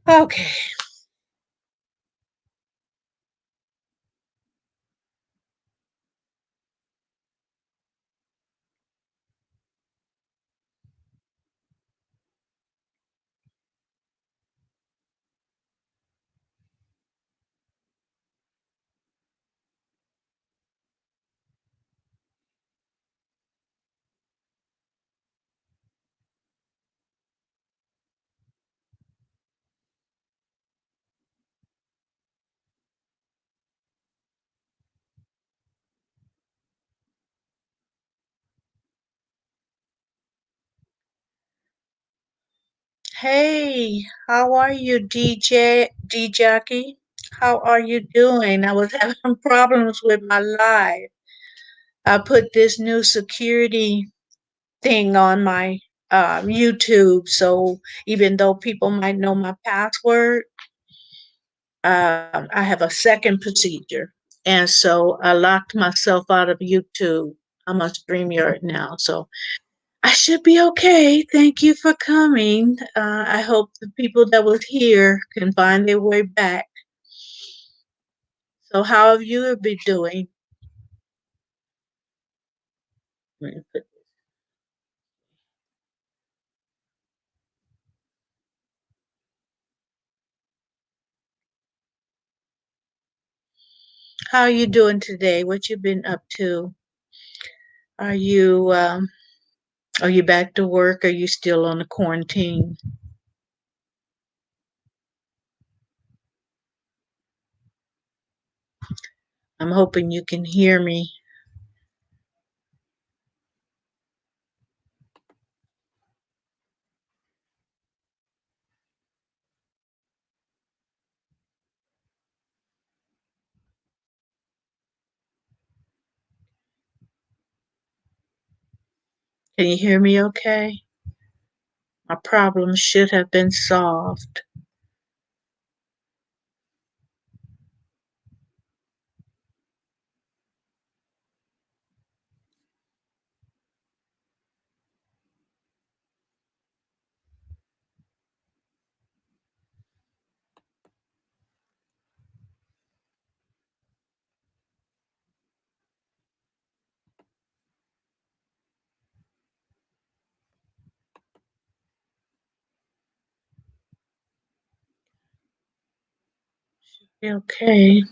Okay. Hey, how are you, D Jackie? How are you doing? I was having problems with my live. I put this new security thing on my YouTube, so even though people might know my password, I have a second procedure. And so I locked myself out of YouTube. I'm on StreamYard now, so I should be okay. Thank you for coming. I hope the people that was here can find their way back. So, how have you been doing? How are you doing today? What you been up to? Are you um, are you back to work? Are you still on the quarantine? I'm hoping you can hear me. Can you hear me okay? My problem should have been solved. Okay.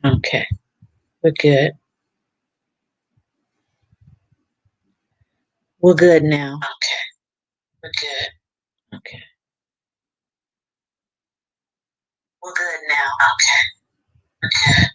Okay. We're good. We're good now. Okay. We're good. Okay. We're good now. Okay. We're good.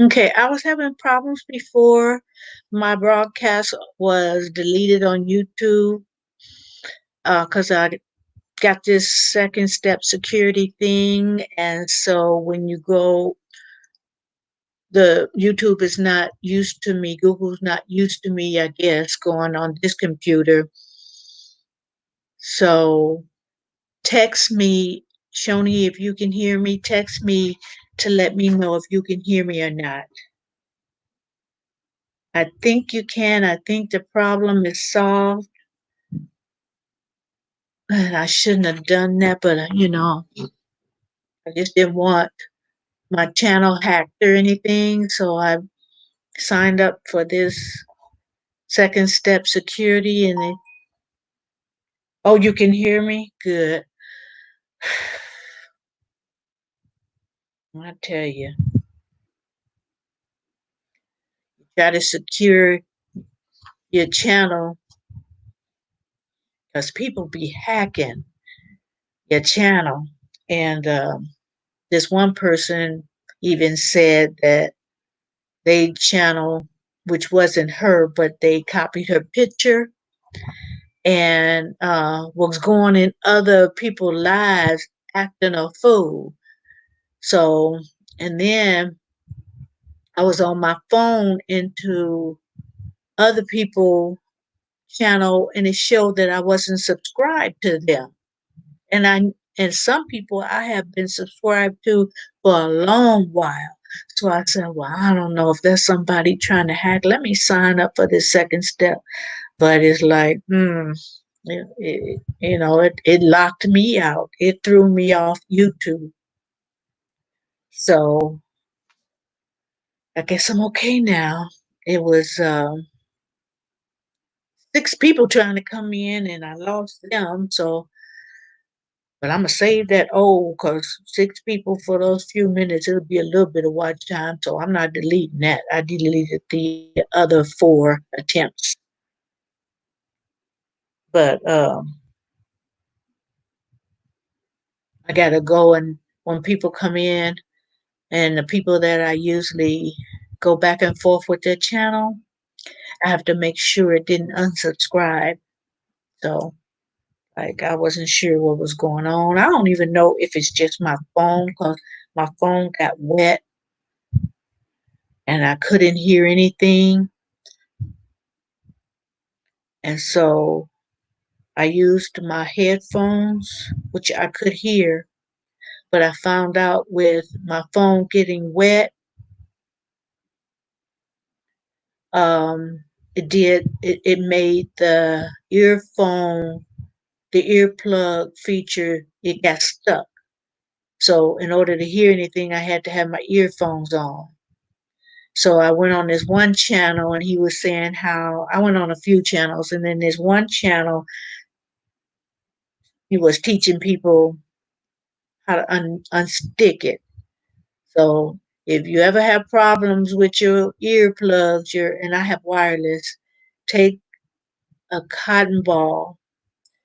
Okay, I was having problems before. My broadcast was deleted on YouTube because I got this second step security thing. And so when you go, the YouTube is not used to me, Google's not used to me, I guess, going on this computer. So text me, Shoni, if you can hear me, text me to let me know if you can hear me or not. I think you can. I think the problem is solved. And I shouldn't have done that, but I just didn't want my channel hacked or anything. So I signed up for this second step security oh, you can hear me? Good. I tell you, try to secure your channel because people be hacking your channel. And this one person even said that they channel, which wasn't her, but they copied her picture and was going in other people's lives acting a fool. So, and then I was on my phone into other people channel and it showed that I wasn't subscribed to them. And some people I have been subscribed to for a long while. So I said, well, I don't know if there's somebody trying to hack. Let me sign up for this second step. But it's like, it locked me out. It threw me off YouTube. So I guess I'm okay now. It was six people trying to come in and I lost them. So, but I'm going to save that because six people for those few minutes, it'll be a little bit of watch time. So I'm not deleting that. I deleted the other four attempts. But I got to go and when people come in, and the people that I usually go back and forth with their channel, I have to make sure it didn't unsubscribe. So, like, I wasn't sure what was going on. I don't even know if it's just my phone because my phone got wet and I couldn't hear anything. And so I used my headphones, which I could hear, but I found out with my phone getting wet, it made the earplug feature, it got stuck. So in order to hear anything, I had to have my earphones on. So I went on this one channel and he was saying how I went on a few channels, and then this one channel he was teaching people how to unstick it. So if you ever have problems with your earplugs, and I have wireless, take a cotton ball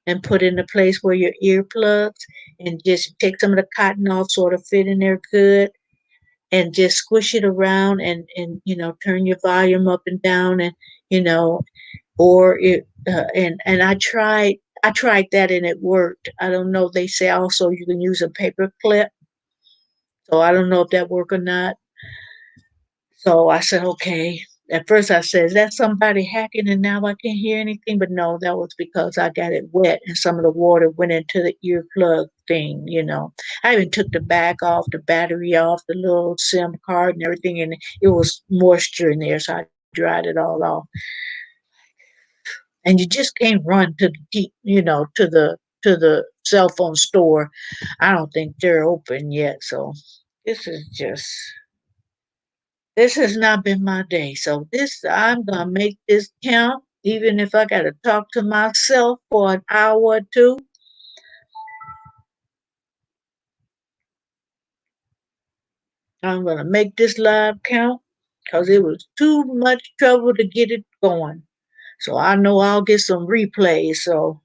and put in the place where your earplugs, and just take some of the cotton off, sort of fit in there good, and just squish it around, and turn your volume up and down, and you know or it and I tried that and it worked. I don't know, they say also you can use a paper clip, so I don't know if that worked or not. So I said, okay. At first I said, is that somebody hacking and now I can't hear anything? But no, that was because I got it wet and some of the water went into the earplug thing. I even took the back off, the battery off, the little SIM card and everything, and it was moisture in there, so I dried it all off. And you just can't run to the cell phone store. I don't think they're open yet. So this is just this has not been my day. So this I'm gonna make this count, even if I gotta talk to myself for an hour or two. I'm gonna make this live count because it was too much trouble to get it going. So I know I'll get some replays. So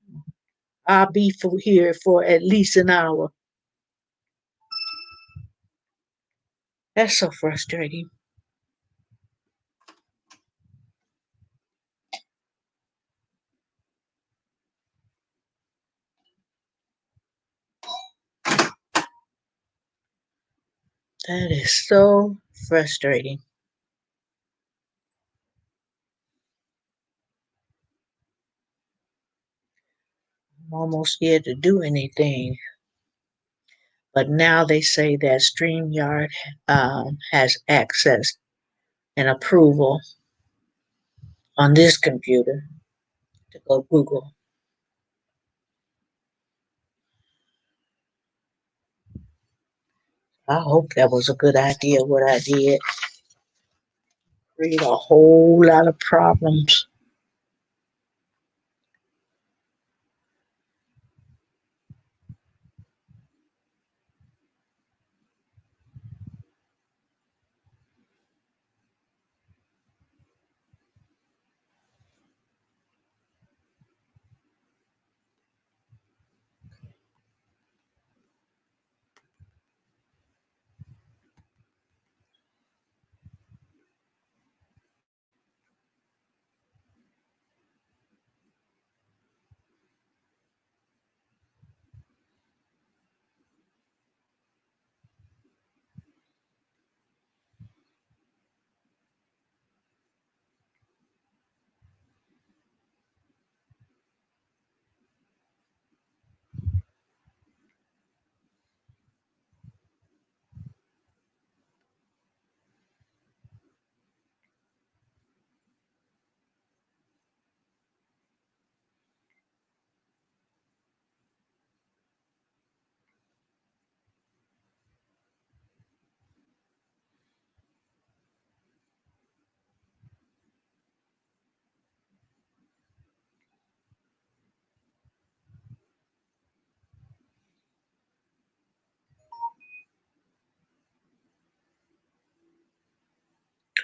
I'll be here for at least an hour. That's so frustrating. That is so frustrating. I'm almost scared to do anything. But now they say that StreamYard has access and approval on this computer to go Google. I hope that was a good idea what I did. Create a whole lot of problems.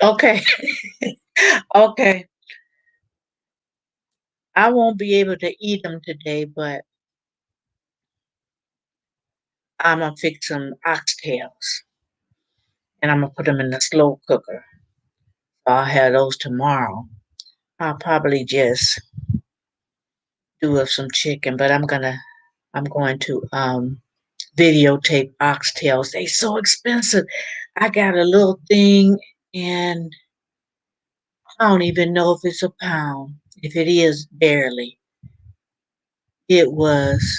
Okay, okay. I won't be able to eat them today, but I'm gonna fix some oxtails and I'm gonna put them in the slow cooker. I'll have those tomorrow. I'll probably just do up some chicken, but I'm going to videotape oxtails. They so expensive. I got a little thing and I don't even know if it's a pound. If it is, barely. It was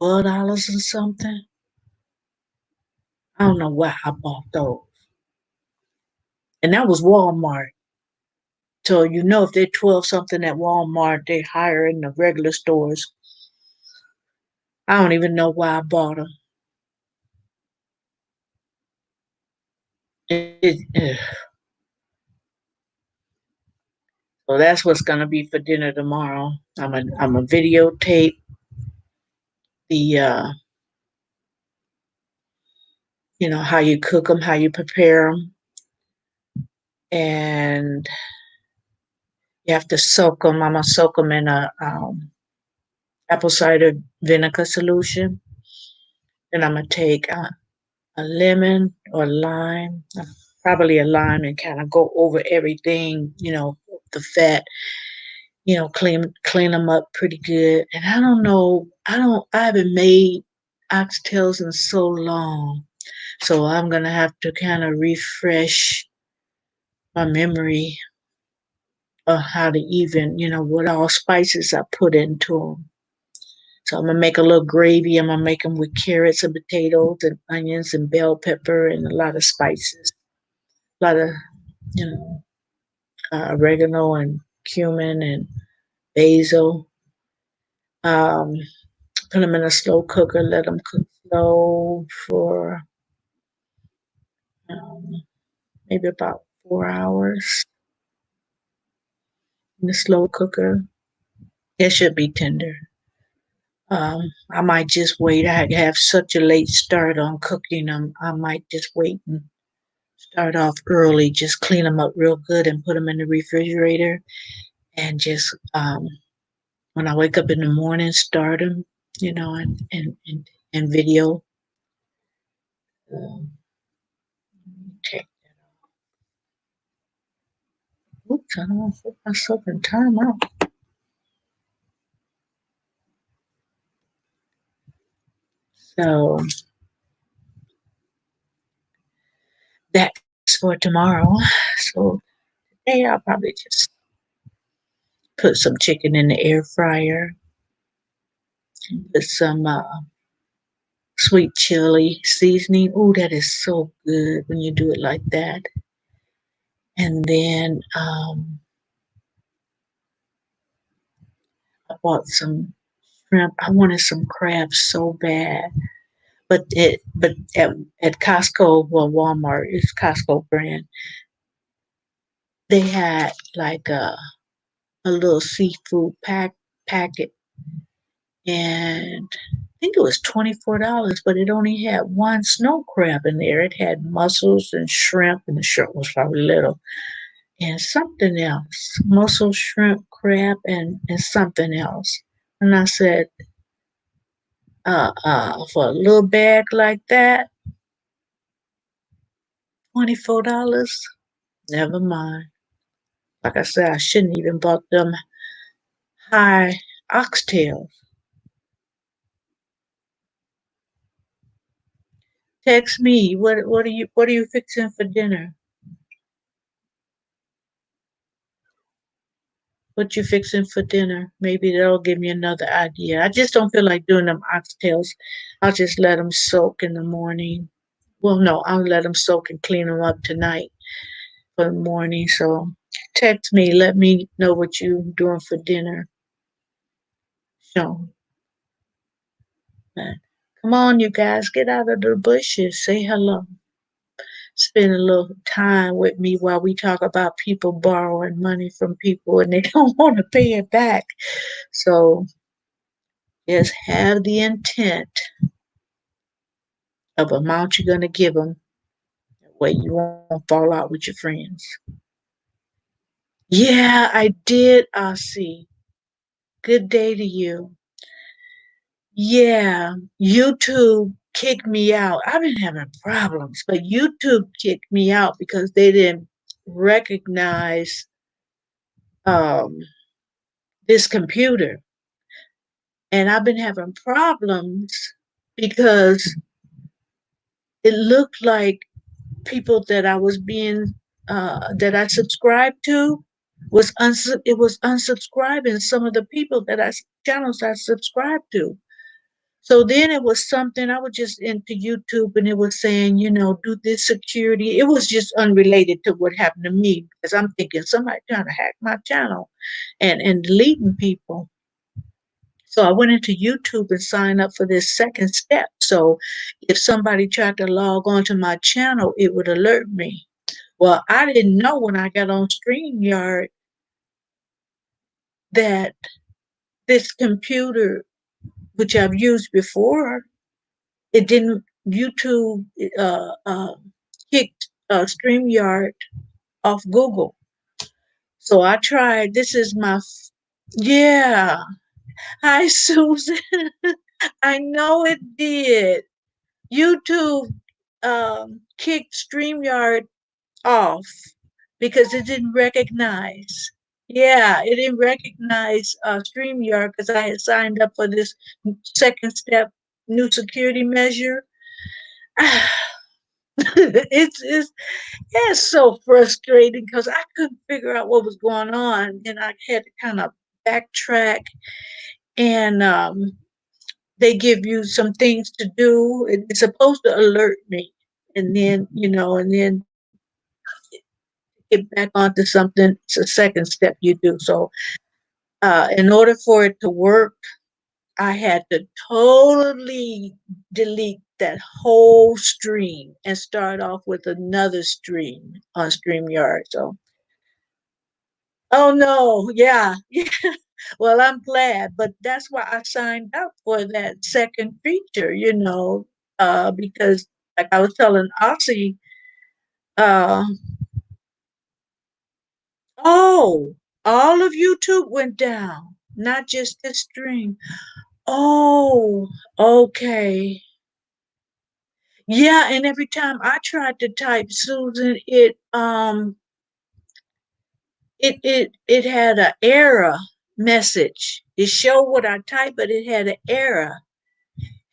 $12 and something. I don't know why I bought those. And that was Walmart. So if they're 12 something at Walmart, they're higher in the regular stores. I don't even know why I bought them. So that's what's gonna be for dinner tomorrow. I'm a videotape the how you cook them, how you prepare them, and you have to soak them. I'm gonna soak them in a apple cider vinegar solution. Then I'm gonna take a lemon or lime, probably a lime, and kind of go over everything, the fat, clean them up pretty good. And I don't know, I haven't made oxtails in so long, so I'm gonna have to kind of refresh my memory of how to even, what all spices I put into them. So I'm gonna make a little gravy. I'm gonna make them with carrots and potatoes and onions and bell pepper and a lot of spices, a lot of you know oregano and cumin and basil. Um, Put them in a slow cooker. Let them cook slow for um, maybe about 4 hours in the slow cooker. It should be tender. I might just wait. I have such a late start on cooking them. I might just wait and start off early. Just clean them up real good and put them in the refrigerator. And just when I wake up in the morning, start them, and video. Um, Check. Oops, I don't want to put myself in timeout. So that's for tomorrow. So today I'll probably just put some chicken in the air fryer, put some sweet chili seasoning. Oh, that is so good when you do it like that. And then I bought some shrimp. I wanted some crabs so bad, but at Costco, well, Walmart, it's Costco brand. They had like a little seafood packet, and I think it was $24, but it only had one snow crab in there. It had mussels and shrimp, and the shrimp was probably little, and something else, mussel, shrimp, crab, and something else. And I said, for a little bag like that, $24. Never mind. Like I said, I shouldn't even bought them high oxtails. Text me. What are you fixing for dinner? What you fixing for dinner? Maybe that'll give me another idea. I just don't feel like doing them oxtails. I'll just let them soak in the morning. Well, no, I'll let them soak and clean them up tonight for the morning. So text me. Let me know what you doing for dinner. So, come on, you guys, get out of the bushes. Say hello. Spend a little time with me while we talk about people borrowing money from people and they don't want to pay it back. So just have the intent of amount you're going to give them where you won't fall out with your friends. Yeah, I did. I see. Good day to you. Yeah, YouTube kicked me out. I've been having problems, but YouTube kicked me out because they didn't recognize um, this computer. And I've been having problems because it looked like people that I was being that I subscribed to it was unsubscribing some of the people that I channels I subscribed to. So then it was something I was just into YouTube and it was saying, do this security. It was just unrelated to what happened to me because I'm thinking somebody trying to hack my channel and deleting people. So I went into YouTube and signed up for this second step. So if somebody tried to log on to my channel, it would alert me. Well, I didn't know when I got on StreamYard that this computer, which I've used before, it didn't, YouTube kicked StreamYard off Google. So I tried, this is my, yeah. Hi, Susan. I know it did. YouTube kicked StreamYard off because it didn't recognize. Yeah, it didn't recognize StreamYard because I had signed up for this second step new security measure. It's yeah, it's so frustrating because I couldn't figure out what was going on, and I had to kind of backtrack. And they give you some things to do. It's supposed to alert me, and then and then get back onto something. It's a second step you do. So, in order for it to work, I had to totally delete that whole stream and start off with another stream on StreamYard. So, oh no, yeah, yeah. Well, I'm glad, but that's why I signed up for that second feature, because like I was telling Aussie, uh, oh, all of YouTube went down, not just this stream. Oh, okay. Yeah, and every time I tried to type Susan, it had an error message. It showed what I typed, but it had an error.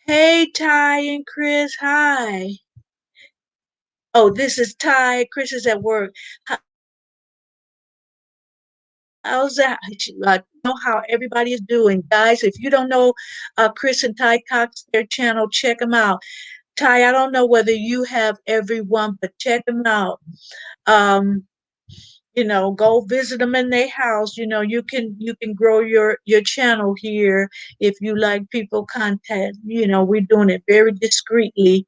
Hey, Ty and Chris, hi. Oh, this is Ty. Chris is at work. How's that? Know how everybody is doing, guys. If you don't know Chris and Ty Cox, their channel, check them out. Ty, I don't know whether you have everyone, but check them out. Um, go visit them in their house. You can grow your channel here if you like people content. We're doing it very discreetly.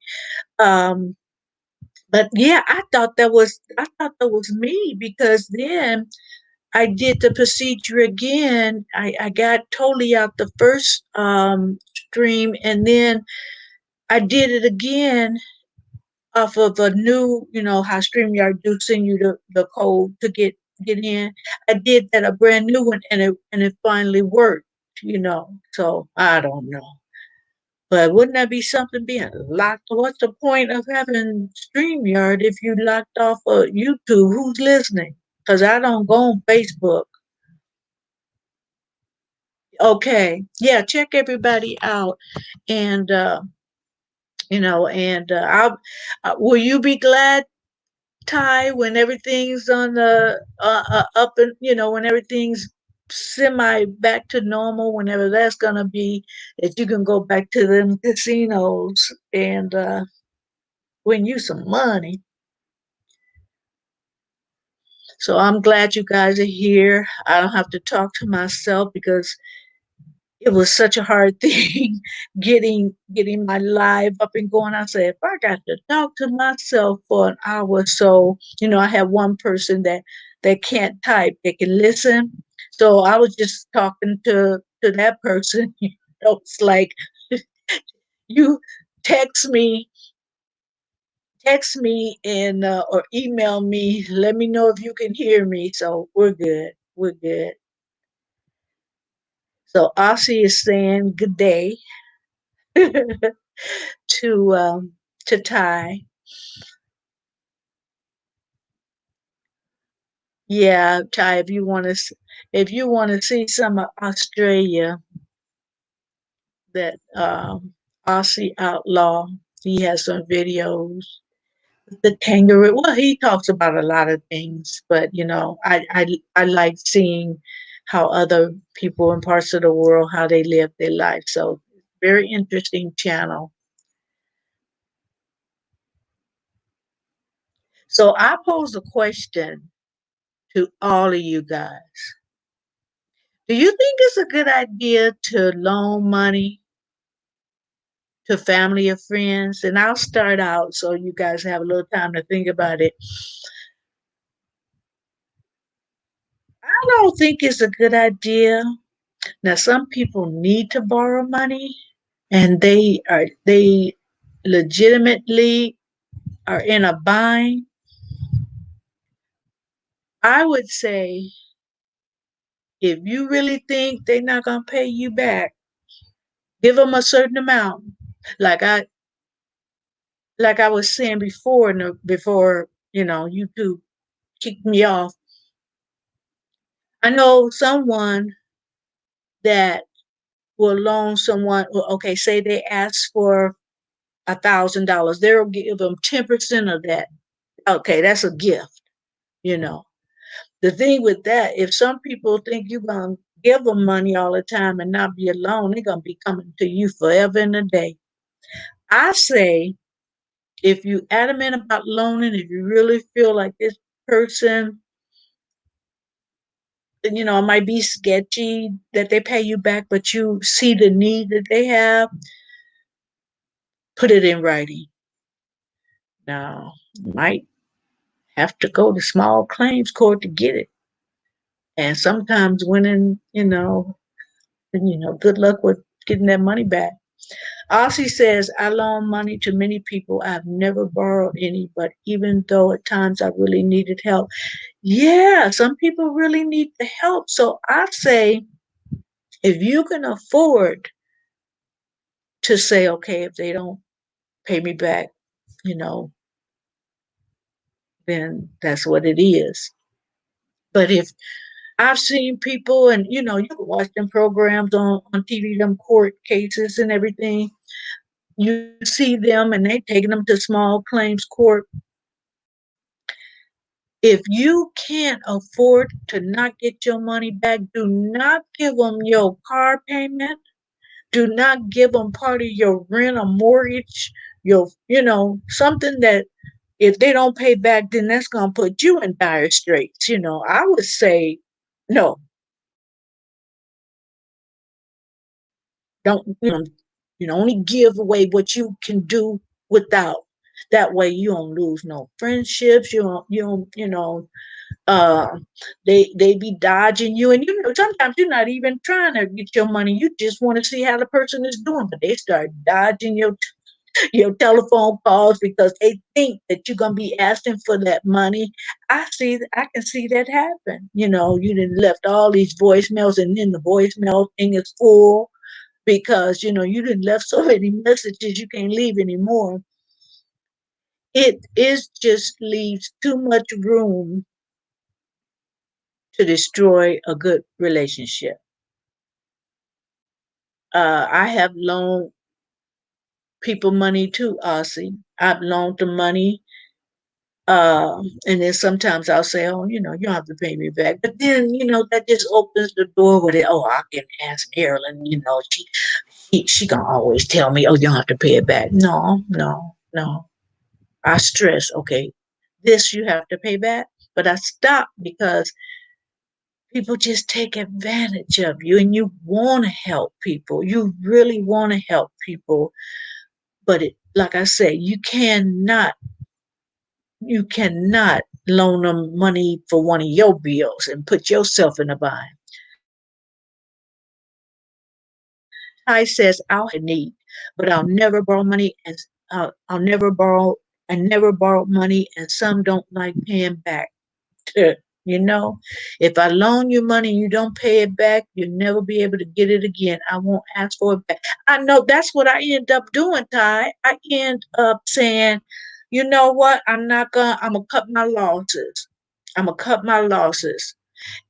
Um, but yeah, I thought that was me because then I did the procedure again. I got totally out the first stream, and then I did it again off of a new, how StreamYard do send you the code to get in. I did that a brand new one, and it finally worked. So I don't know. But wouldn't that be something being locked? What's the point of having StreamYard if you locked off of YouTube? Who's listening? Because I don't go on Facebook. Okay. Yeah, check everybody out. And, I'll, will you be glad, Ty, when everything's on the up and, when everything's semi back to normal, whenever that's going to be, that you can go back to them casinos and win you some money. So I'm glad you guys are here. I don't have to talk to myself because it was such a hard thing getting my live up and going. I said, if I got to talk to myself for an hour, so I have one person that can't type, they can listen. So I was just talking to that person. It's like you text me, and or email me. Let me know if you can hear me. So we're good. We're good. So Aussie is saying good day to Ty. Yeah, Ty. If you want to see some of Australia, that Aussie outlaw, he has some videos. The kangaroo. Well, he talks about a lot of things, but I like seeing how other people in parts of the world how they live their life. So very interesting channel. So I pose a question to all of you guys. Do you think it's a good idea to loan money to family or friends? And I'll start out so you guys have a little time to think about it. I don't think it's a good idea. Now, some people need to borrow money and they legitimately are in a bind. I would say if you really think they're not going to pay you back, give them a certain amount. Like I like I was saying before, before YouTube kicked me off. I know someone that will loan someone. Well, okay, say they ask for $1,000, they'll give them 10% of that. Okay, that's a gift. You know, the thing with that, if some people think you're gonna give them money all the time and not be alone, they're gonna be coming to you forever and a day. I say, if you adamant about loaning, if you really feel like this person, it might be sketchy that they pay you back, but you see the need that they have, put it in writing. Now, you might have to go to small claims court to get it. And sometimes winning, good luck with getting that money back. Ossie says, I loan money to many people. I've never borrowed any, but even though at times I really needed help. Yeah, some people really need the help. So I say, if you can afford to say, okay, if they don't pay me back, you know, then that's what it is. But if I've seen people, and you can watch them programs on TV, them court cases and everything. You see them and they taking them to small claims court. If you can't afford to not get your money back, do not give them your car payment. Do not give them part of your rent or mortgage. Something that if they don't pay back, then that's gonna put you in dire straits. I would say no. Don't only give away what you can do without. That way you don't lose no friendships. You don't uh they be dodging you, and sometimes you're not even trying to get your money. You just want to see how the person is doing, but they start dodging your telephone calls because they think that you're gonna be asking for that money. I can see that happen. You didn't left all these voicemails, and then the voicemail thing is full because you didn't left so many messages you can't leave anymore. It is just leaves too much room to destroy a good relationship. I have loaned people money too, Aussie. I've loaned them money. And then sometimes I'll say, oh, you don't have to pay me back. But then, that just opens the door with it. Oh, I can ask Marilyn, she can always tell me, oh, you don't have to pay it back. No, no, no. I stress, okay, this you have to pay back. But I stop because people just take advantage of you, and you want to help people. You really want to help people. But like I say, you cannot loan them money for one of your bills and put yourself in a bind. Ty says, I'll have need, but I'll never borrow money, and I'll never borrow. I never borrow money, and some don't like paying back. You know, if I loan you money and you don't pay it back, you'll never be able to get it again. I won't ask for it back. I know that's what I end up doing, Ty. I end up saying, you know what? I'm gonna cut my losses. I'm gonna cut my losses.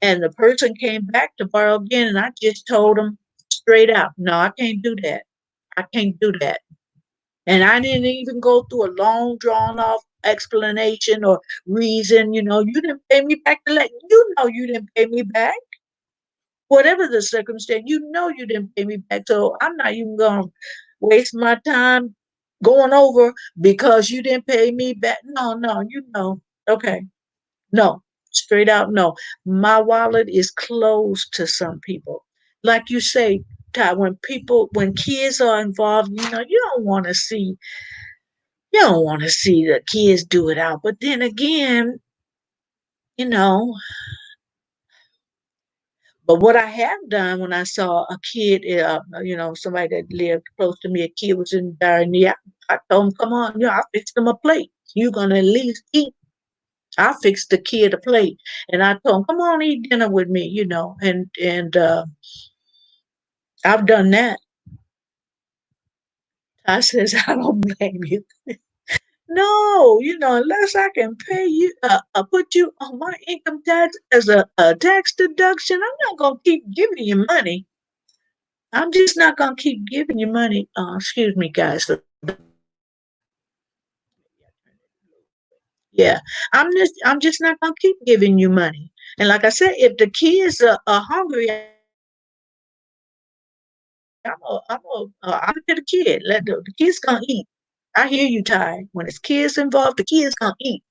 And the person came back to borrow again, and I just told them straight out, no, I can't do that. I can't do that. And I didn't even go through a long, drawn off explanation or reason. You didn't pay me back to let you know you didn't pay me back. Whatever the circumstance, you didn't pay me back. So I'm not even going to waste my time going over because you didn't pay me back. No, no, Okay. No. Straight out, no. My wallet is closed to some people. Like you say, Ty, when kids are involved, you don't want to see the kids do it out. But then again, you know, but what I have done when I saw a kid, somebody that lived close to me, a kid was in dire need. I told him, "Come on, I fixed him a plate. You're gonna at least eat." I fixed the kid a plate, and I told him, "Come on, eat dinner with me," and I've done that. I says, "I don't blame you." No, unless I can pay you, put you on my income tax as a tax deduction, I'm not gonna keep giving you money. I'm just not gonna keep giving you money. Excuse me, guys. Yeah, I'm just not gonna keep giving you money. And like I said, if the kids are hungry, I'm to the kid. The kids gonna eat. I hear you, Ty. When it's kids involved, the kids gonna eat.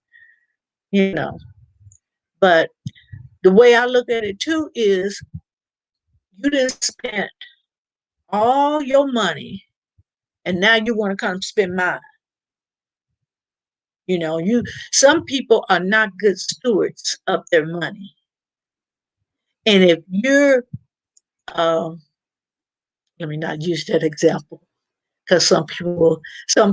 You know. But the way I look at it too is you didn't spend all your money, and now you want to come spend mine. You some people are not good stewards of their money, and if you're, um, let me not use that example because some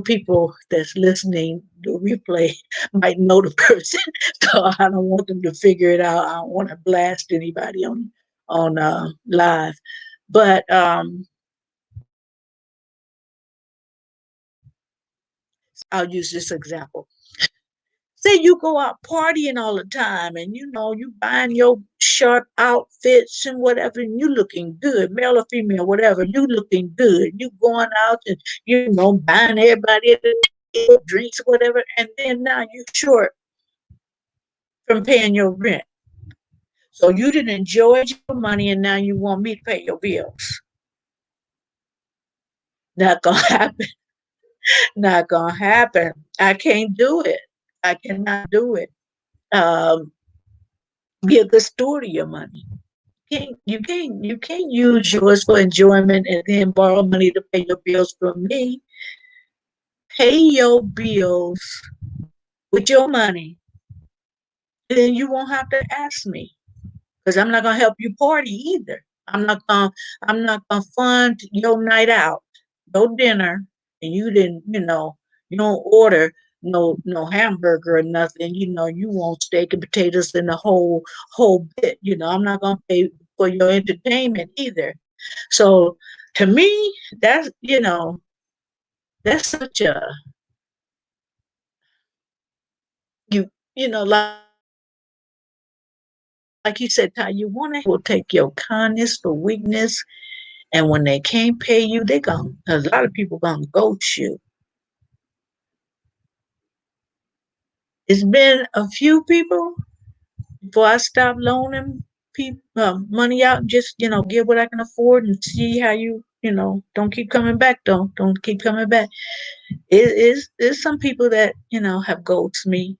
people that's listening the replay might know the person, so I don't want them to figure it out. I don't want to blast anybody on live, but I'll use this example. Say you go out partying all the time and you buying your sharp outfits and whatever, and you looking good, male or female, whatever, you looking good. You going out and buying everybody drinks, whatever, and then now you short from paying your rent. So you didn't enjoy your money and now you want me to pay your bills. Not gonna happen. Not gonna happen. I can't do it. I cannot do it. Um, be a good steward of your money. You can't use yours for enjoyment and then borrow money to pay your bills from me. Pay your bills with your money, then you won't have to ask me because I'm not gonna help you party either. I'm not gonna fund your night out, no dinner, and you don't order no hamburger or nothing. You want steak and potatoes and the whole bit. I'm not gonna pay for your entertainment either. So to me, that's such a like you said, Ty, you want to will take your kindness for weakness, and when they can't pay you, a lot of people gonna ghost you. It's been a few people before I stopped loaning people money out and just give what I can afford and see how don't keep coming back. Don't keep coming back. It's some people that have ghosted me,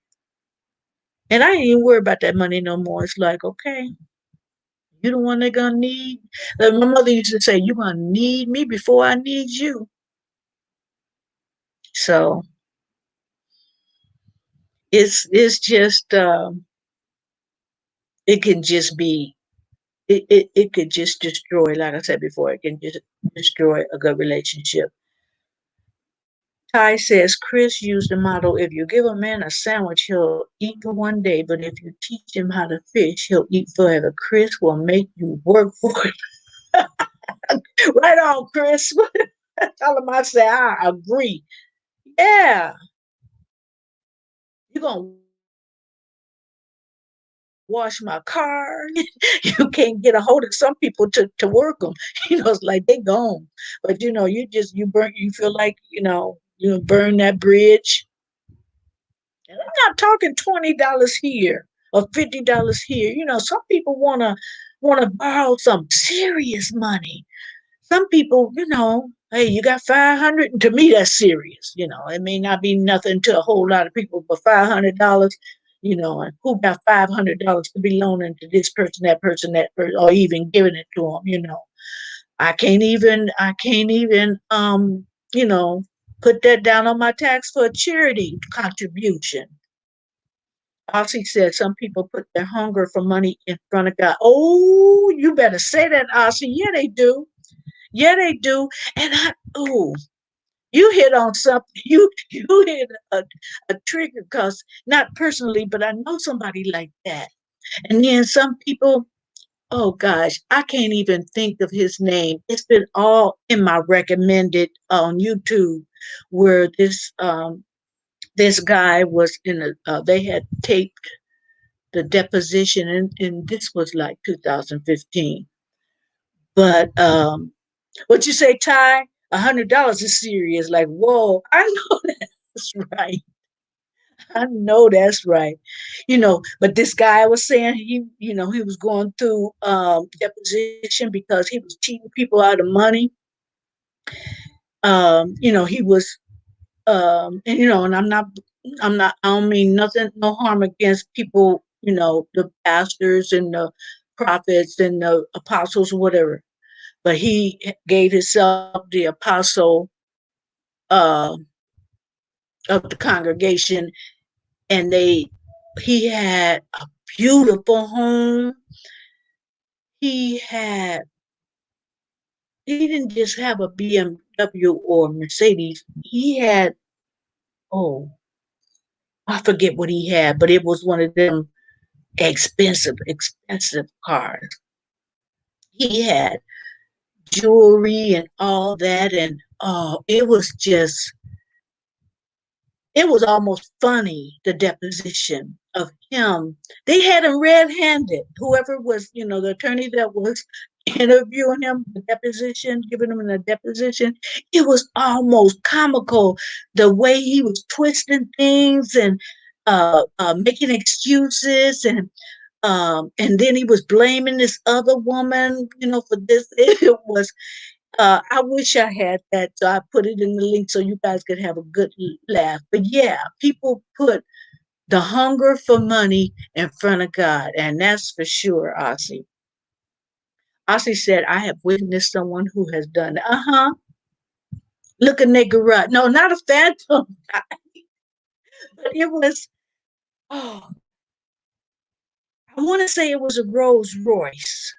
and I ain't even worry about that money no more. It's like, okay, you the one they're gonna need. Like my mother used to say, "You gonna need me before I need you." So it's just it can just be it could just destroy. Like I said before, it can just destroy a good relationship. Ty says Chris used the motto: "If you give a man a sandwich, he'll eat for one day, but if you teach him how to fish, he'll eat forever." Chris will make you work for it. Right on, Chris. Tell him I say I agree. Yeah, you're gonna wash my car. You can't get a hold of some people to work them. It's like they gone. But you feel like you burn that bridge. And I'm not talking $20 here or $50 here. Some people wanna borrow some serious money. Some people, hey, you got 500. To me, that's serious. It may not be nothing to a whole lot of people, but $500, and who got $500 to be loaning to this person, that person, or even giving it to them. I can't even you know, put that down on my tax for a charity contribution. Ossie said some people put their hunger for money in front of God. Oh, you better say that, Ossie. Yeah, they do. Yeah, they do. And you hit on something. You hit a trigger because not personally, but I know somebody like that. And then some people, oh gosh, I can't even think of his name. It's been all in my recommended on YouTube, where this guy was in a. They had taped the deposition, and this was like 2015. But what you say, Ty? $100 is serious. Like, whoa, I know that's right. I know that's right. But this guy was saying he was going through deposition because he was cheating people out of money. He was and I don't mean nothing, no harm against people, the pastors and the prophets and the apostles or whatever. But he gave himself the apostle uh, of the congregation, and he had a beautiful home. He had he didn't just have a BMW or Mercedes. He had, oh, I forget what he had, but it was one of them expensive cars. He had jewelry and all that, and it was almost funny, the deposition of him. They had him red-handed. Whoever was, the attorney that was interviewing him, the deposition, giving him a deposition, it was almost comical the way he was twisting things and making excuses, and then he was blaming this other woman, for this. It was I wish I had that, so I put it in the link so you guys could have a good laugh. But yeah, people put the hunger for money in front of God, and that's for sure, Ossie. Ossie said, I have witnessed someone who has done that. Uh-huh. Look a nigger up. No, not a phantom, but it was, oh, I want to say it was a Rolls Royce.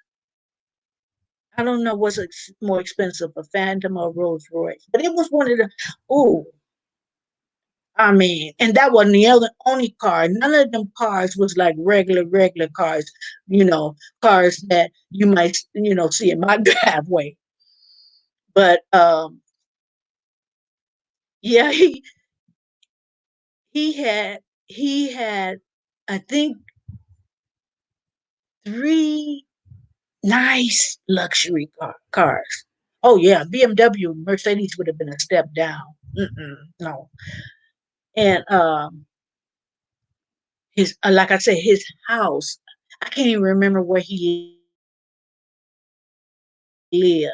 I don't know what's more expensive, a Phantom or a Rolls Royce, but it was one of the, oh, I mean, and that wasn't the only car. None of them cars was like regular cars, cars that you might, see in my driveway. But yeah, he had he had I think three nice luxury cars. Oh yeah, BMW, Mercedes would have been a step down. No, and his like I said, his house. I can't even remember where he lived,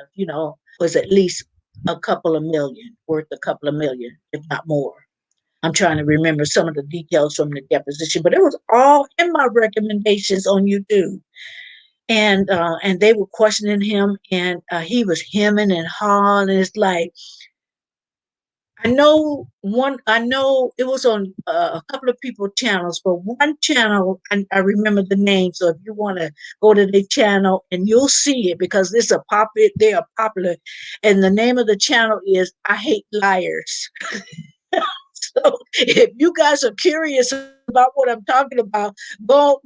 was at least a couple of million, worth a couple of million, if not more. I'm trying to remember some of the details from the deposition, but it was all in my recommendations on YouTube. And they were questioning him, and he was hemming and hawing, and it's like, I know it was on a couple of people channels, but one channel, I remember the name. So if you want to go to the channel and you'll see it because they are popular. And the name of the channel is I Hate Liars. So if you guys are curious about what I'm talking about, go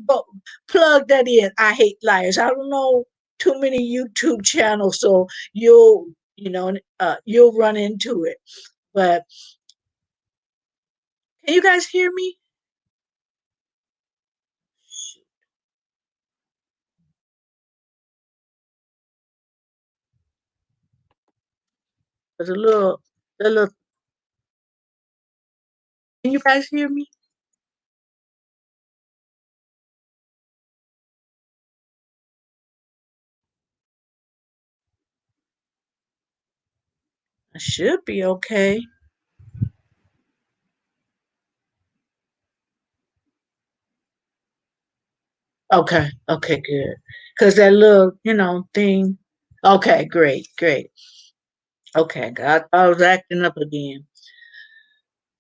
plug that in. I Hate Liars. I don't know too many YouTube channels, so you'll run into it. But can you guys hear me? There's a little. Can you guys hear me? I should be okay. Okay, okay, good. Because that little, thing. Okay, great, great. Okay, God, I was acting up again.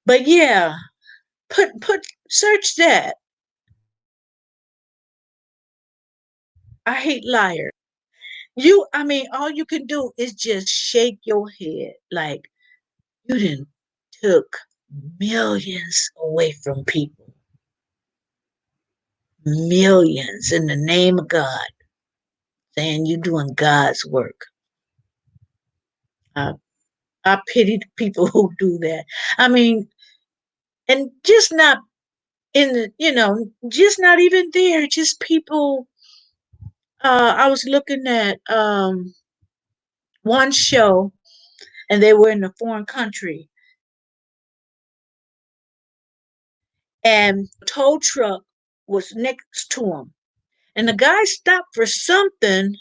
But yeah, search that. I hate liars. I mean, all you can do is just shake your head like you didn't took millions away from people, millions in the name of God, saying you're doing God's work. I, I pity the people who do that. I mean, and just not in the, just not even there, just people. I was looking at one show and they were in a foreign country and a tow truck was next to him. And the guy stopped for something.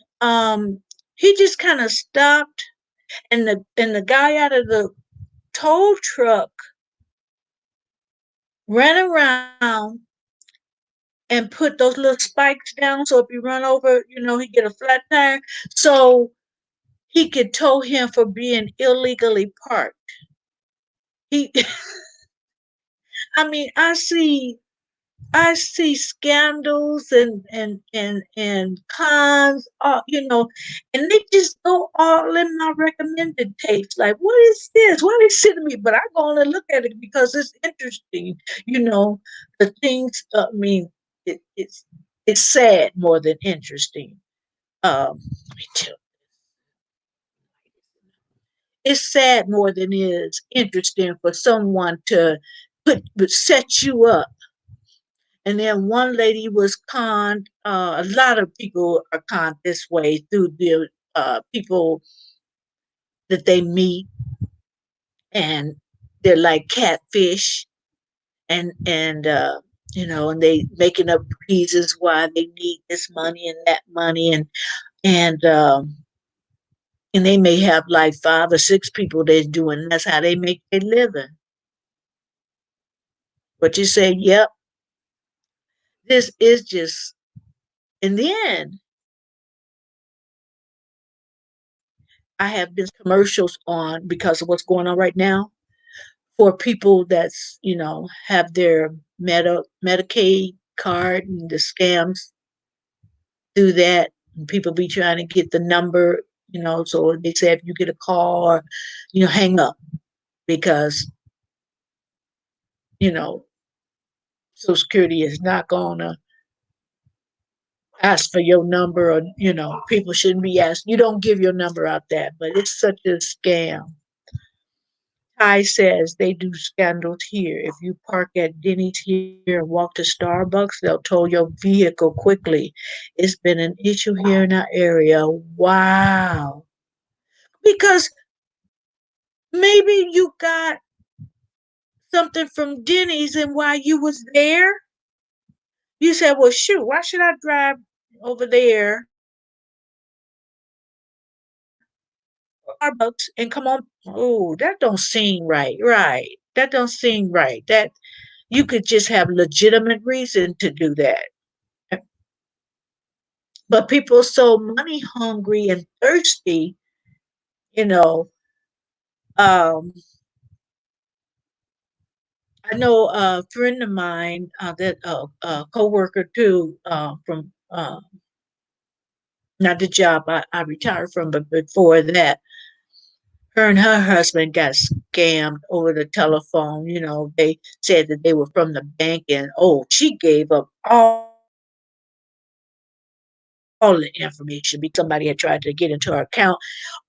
He just kind of stopped and the guy out of the tow truck ran around and put those little spikes down so if you run over, he get a flat tire. So he could tow him for being illegally parked. He I mean, I see scandals and cons, and they just go all in my recommended page. Like, what is this? Why are they sending me? But I go on and look at it because it's interesting. The things. I mean, it's sad more than interesting. Let me tell it's sad more than it is interesting for someone to set you up. And then one lady was conned. A lot of people are conned this way through the people that they meet, and they're like catfish, and they making up reasons why they need this money and that money, and they may have like 5 or 6 people they're doing. That's how they make their living. But you say, yep, this is just in the end. I have been commercials on because of what's going on right now for people that's have their Medicaid card and the scams do that. And people be trying to get the number, so they say if you get a call or hang up because you know Social Security is not gonna ask for your number, or people shouldn't be asked. You don't give your number out that, but it's such a scam. Ty says they do scandals here. If you park at Denny's here and walk to Starbucks, they'll tow your vehicle quickly. It's been an issue here in our area. Wow. Because maybe you got something from Denny's and while you was there, you said, well, shoot, why should I drive over there, Starbucks, and come on? Oh, that don't seem right. Right. That don't seem right. That you could just have legitimate reason to do that. But people are so money hungry and thirsty, you know. Um, I know a friend of mine that a coworker too from not the job I retired from, but before that, her and her husband got scammed over the telephone. They said that they were from the bank, and she gave up all the information because somebody had tried to get into her account.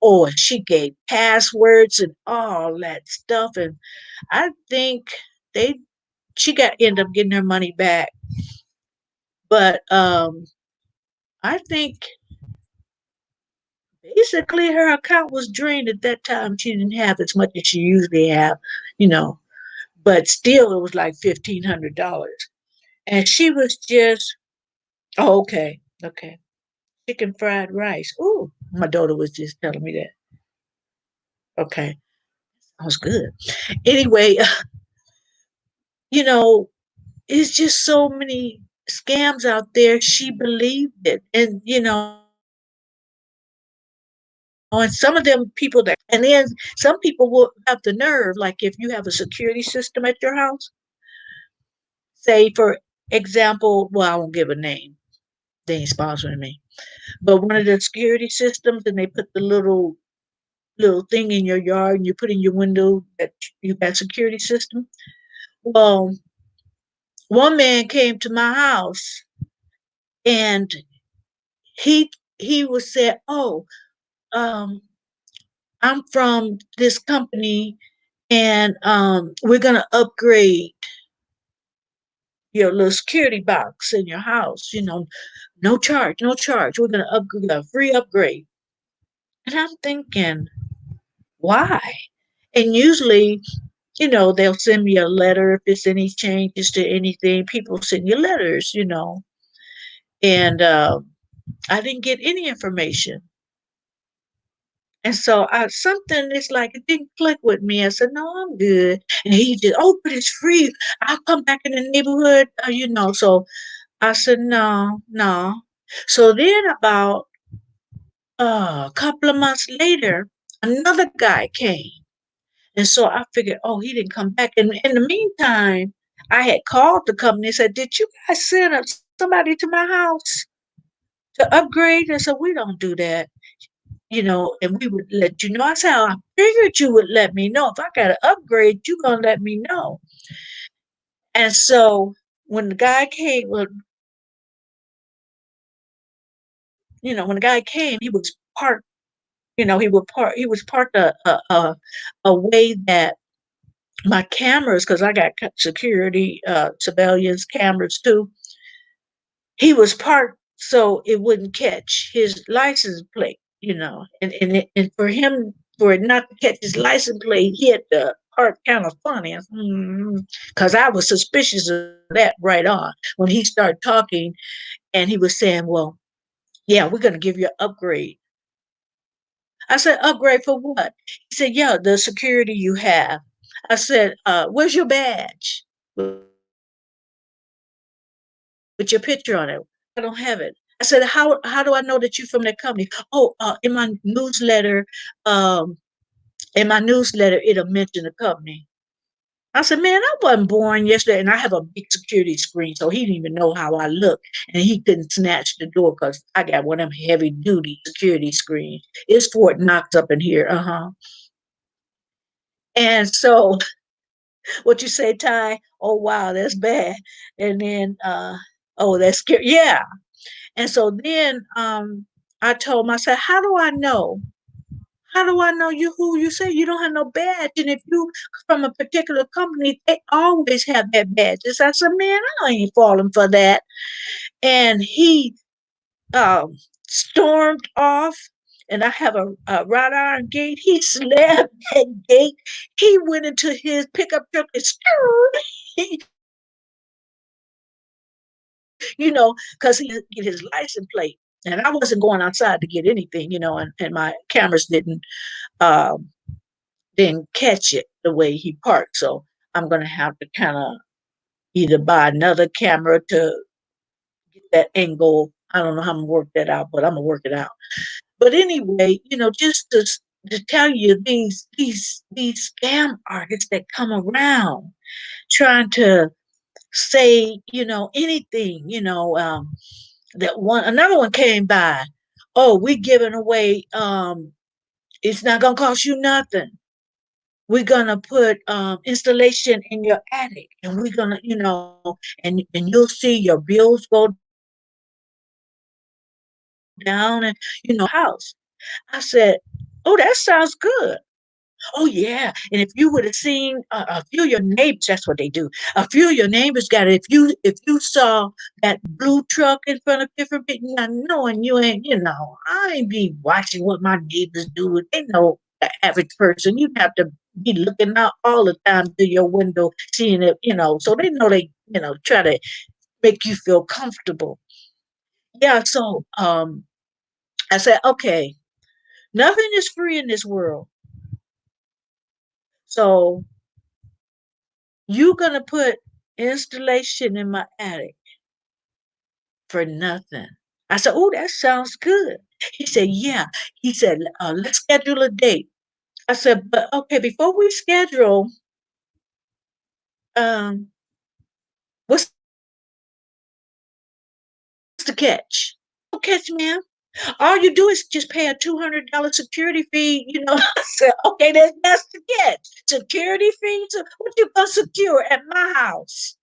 Or she gave passwords and all that stuff. And I think they she got ended up getting her money back. But I think basically her account was drained at that time. She didn't have as much as she usually have, you know. But still it was like $1,500. And she was just okay, okay. Chicken fried rice. Ooh, my daughter was just telling me that. Okay. That was good. Anyway, you know, it's just so many scams out there, she believed it. And, and some of them people that, and then some people will have the nerve, like if you have a security system at your house, say, for example, well, I won't give a name, they ain't sponsoring me, but one of the security systems, and they put the little thing in your yard and you put in your window that you got security system. Well, one man came to my house and he was said, "Oh, um, I'm from this company, and we're gonna upgrade your little security box in your house. No charge, no charge. We're gonna upgrade a free upgrade." And I'm thinking, why? And usually, they'll send me a letter if there's any changes to anything. People send you letters, and I didn't get any information. And so something is like it didn't click with me. I said, "No, I'm good." And he just, "Oh, but it's free. I'll come back in the neighborhood, So I said, "No, no." So then about a couple of months later, another guy came. And so I figured, oh, he didn't come back. And in the meantime, I had called the company and said, "Did you guys send somebody to my house to upgrade?" And said, "We don't do that, and we would let you know." I said, "I figured you would let me know. If I got to upgrade, you going to let me know." And so when the guy came, well, when the guy came, he was parked, he was parked a way that my cameras, because I got security, surveillance cameras too. He was parked so it wouldn't catch his license plate, and for it not to catch his license plate, he had to park kind of funny. Because I was suspicious of that right on when he started talking, and he was saying, "Well, yeah, we're going to give you an upgrade." I said, "Upgrade for what?" He said, "Yeah, the security you have." I said, "Where's your badge with your picture on it?" "I don't have it." I said, "How do I know that you're from that company?" "Oh, um, in my newsletter, it'll mention the company." I said, "Man, I wasn't born yesterday," and I have a big security screen, so he didn't even know how I look, and he couldn't snatch the door because I got one of them heavy duty security screens. It's Fort Knox up in here, And so, what you say, Ty? "Oh wow, that's bad," and then, "Oh, that's scary." Yeah. And so then I told him, I said, "How do I know? How do I know you who you say you don't have no badge? And if you from a particular company, they always have that badge." And so I said, "Man, I ain't falling for that." And he um, stormed off. And I have a wrought iron gate. He slammed that gate. He went into his pickup truck and because he didn't get his license plate. And I wasn't going outside to get anything, and my cameras um, didn't catch it the way he parked. So I'm gonna have to kind of either buy another camera to get that angle. I don't know how I'm gonna work that out, but I'm gonna work it out. But anyway, just to tell you these scam artists that come around trying to say, anything, that one another one came by. "Oh, we giving away it's not gonna cost you nothing. We're gonna put installation in your attic, and we're gonna, and you'll see your bills go down, and house." I said, "Oh, that sounds good." "Oh yeah, and if you would have seen a few of your neighbors, that's what they do. A few of your neighbors got it. If you saw that blue truck in front of different people, not knowing you ain't, I ain't be watching what my neighbors do. They know the average person. You have to be looking out all the time through your window, seeing it, so they know they, try to make you feel comfortable." Yeah, so I said, okay, nothing is free in this world. So you gonna put installation in my attic. for nothing. I said, "Oh, that sounds good." He said, "Yeah." He said, "Let's schedule a date." I said, "But okay, before we schedule, um, what's the catch?" "No catch, ma'am. All you do is just pay a $200 security fee." I said, "Okay, that's the catch. Security fee? So what you gonna secure at my house?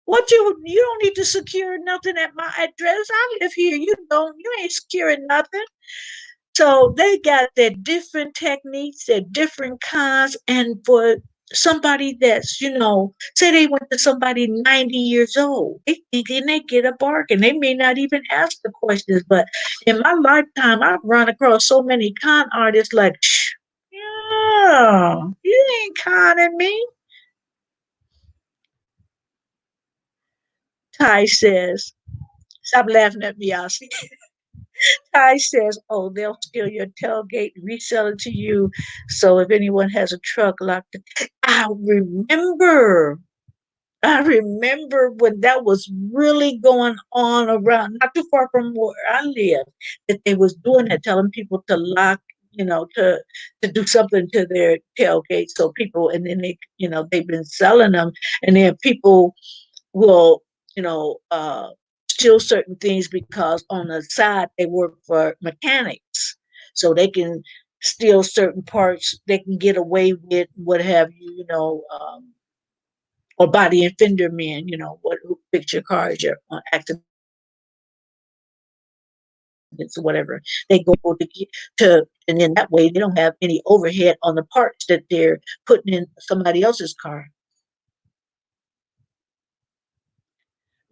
What you don't need to secure nothing at my address. I live here. You ain't securing nothing." So they got their different techniques, their different kinds, and for somebody that's, say they went to somebody 90 years old, they thinking they get a bargain. They may not even ask the questions, but in my lifetime, I've run across so many con artists like, yeah, you ain't conning me. Ty says, stop laughing at me, Ossie. Ty says, "Oh, they'll steal your tailgate and resell it to you. So if anyone has a truck locked," I remember. I remember when that was really going on around, not too far from where I live, that they was doing that, telling people to lock, to do something to their tailgate. So people, and then they've been selling them, and then people will, steal certain things because on the side they work for mechanics. So they can steal certain parts, they can get away with what have you, or body and fender men, who fix your cars, your accidents or whatever. They go and then that way they don't have any overhead on the parts that they're putting in somebody else's car.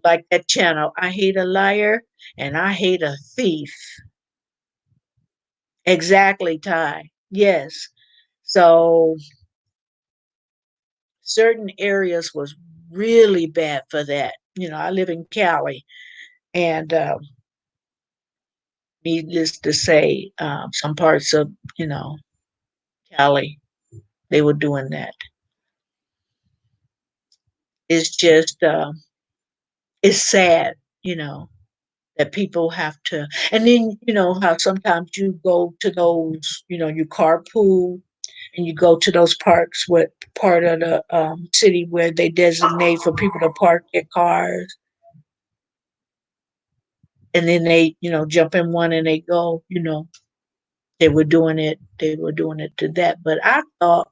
Like that channel, I hate a liar and I hate a thief. Exactly, Ty. Yes. So certain areas was really bad for that. I live in Cali, and needless to say, some parts of Cali, they were doing that. It's just it's sad, that people have to. And then how sometimes you go to those, you carpool and you go to those parks with part of the city where they designate for people to park their cars, and then they jump in one and they go. They were doing it to that. But I thought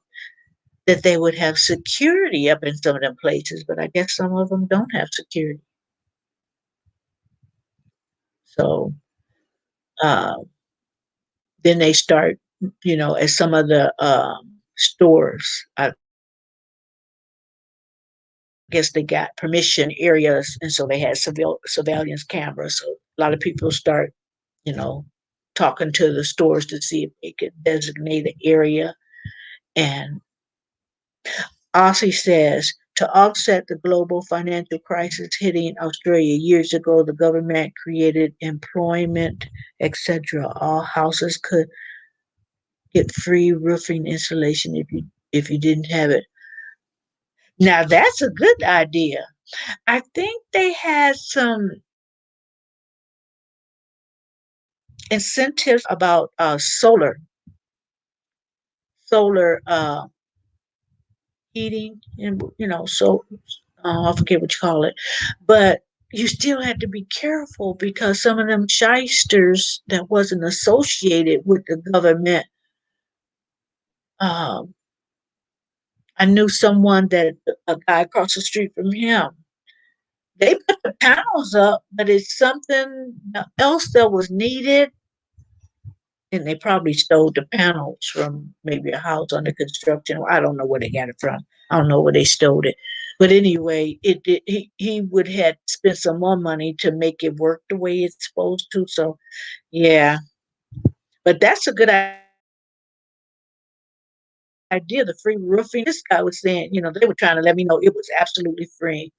that they would have security up in some of them places, but I guess some of them don't have security. So uh, then they start, at some of the stores. I guess they got permission areas, and so they had surveillance cameras. So a lot of people start, you know, talking to the stores to see if they could designate an area. And Aussie says, to offset the global financial crisis hitting Australia years ago, the government created employment, etc. All houses could get free roofing insulation if you didn't have it. Now that's a good idea. I think they had some incentives about solar heating, and so I forget what you call it, but you still had to be careful because some of them shysters that wasn't associated with the government. Um, I knew someone that a guy across the street from him. They put the panels up, but it's something else that was needed, and they probably stole the panels from maybe a house under construction. I don't know where they got it from. I don't know where they stole it. But anyway, he would have spent some more money to make it work the way it's supposed to. So yeah, but that's a good idea. The free roofing. This guy was saying, they were trying to let me know it was absolutely free,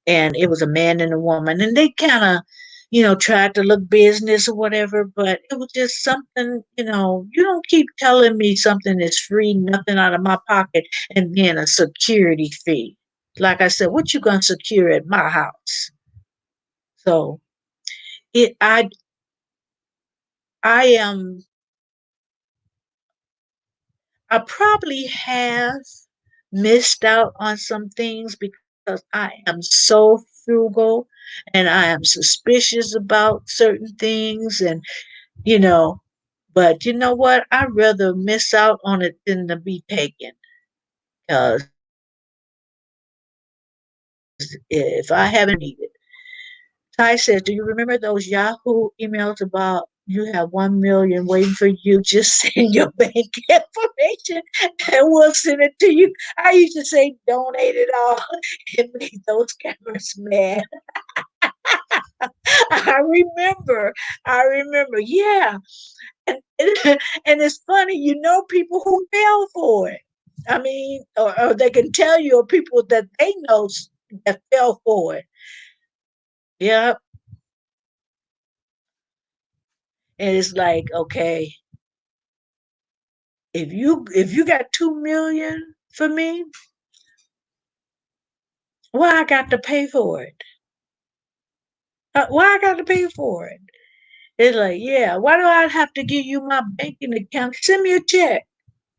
and it was a man and a woman, and they kind of tried to look business or whatever, but it was just something. You don't keep telling me something is free, nothing out of my pocket, and then a security fee. Like I said, what you gonna secure at my house? So it I am I probably have missed out on some things because I am so frugal and I am suspicious about certain things and you know, but you know what? I'd rather miss out on it than to be taken. Because if I haven't need it. Ty says, do you remember those Yahoo emails about you have 1 million waiting for you? Just send your bank information and we'll send it to you. I used to say donate it all and make those cameras mad. I remember. I remember. Yeah. And, and it's funny, people who fell for it. I mean, or they can tell you, or people that they know that fell for it. Yeah. And it's like, okay, if you got 2 million for me, why I got to pay for it? Why I got to pay for it? It's like, yeah, why do I have to give you my banking account? Send me a check.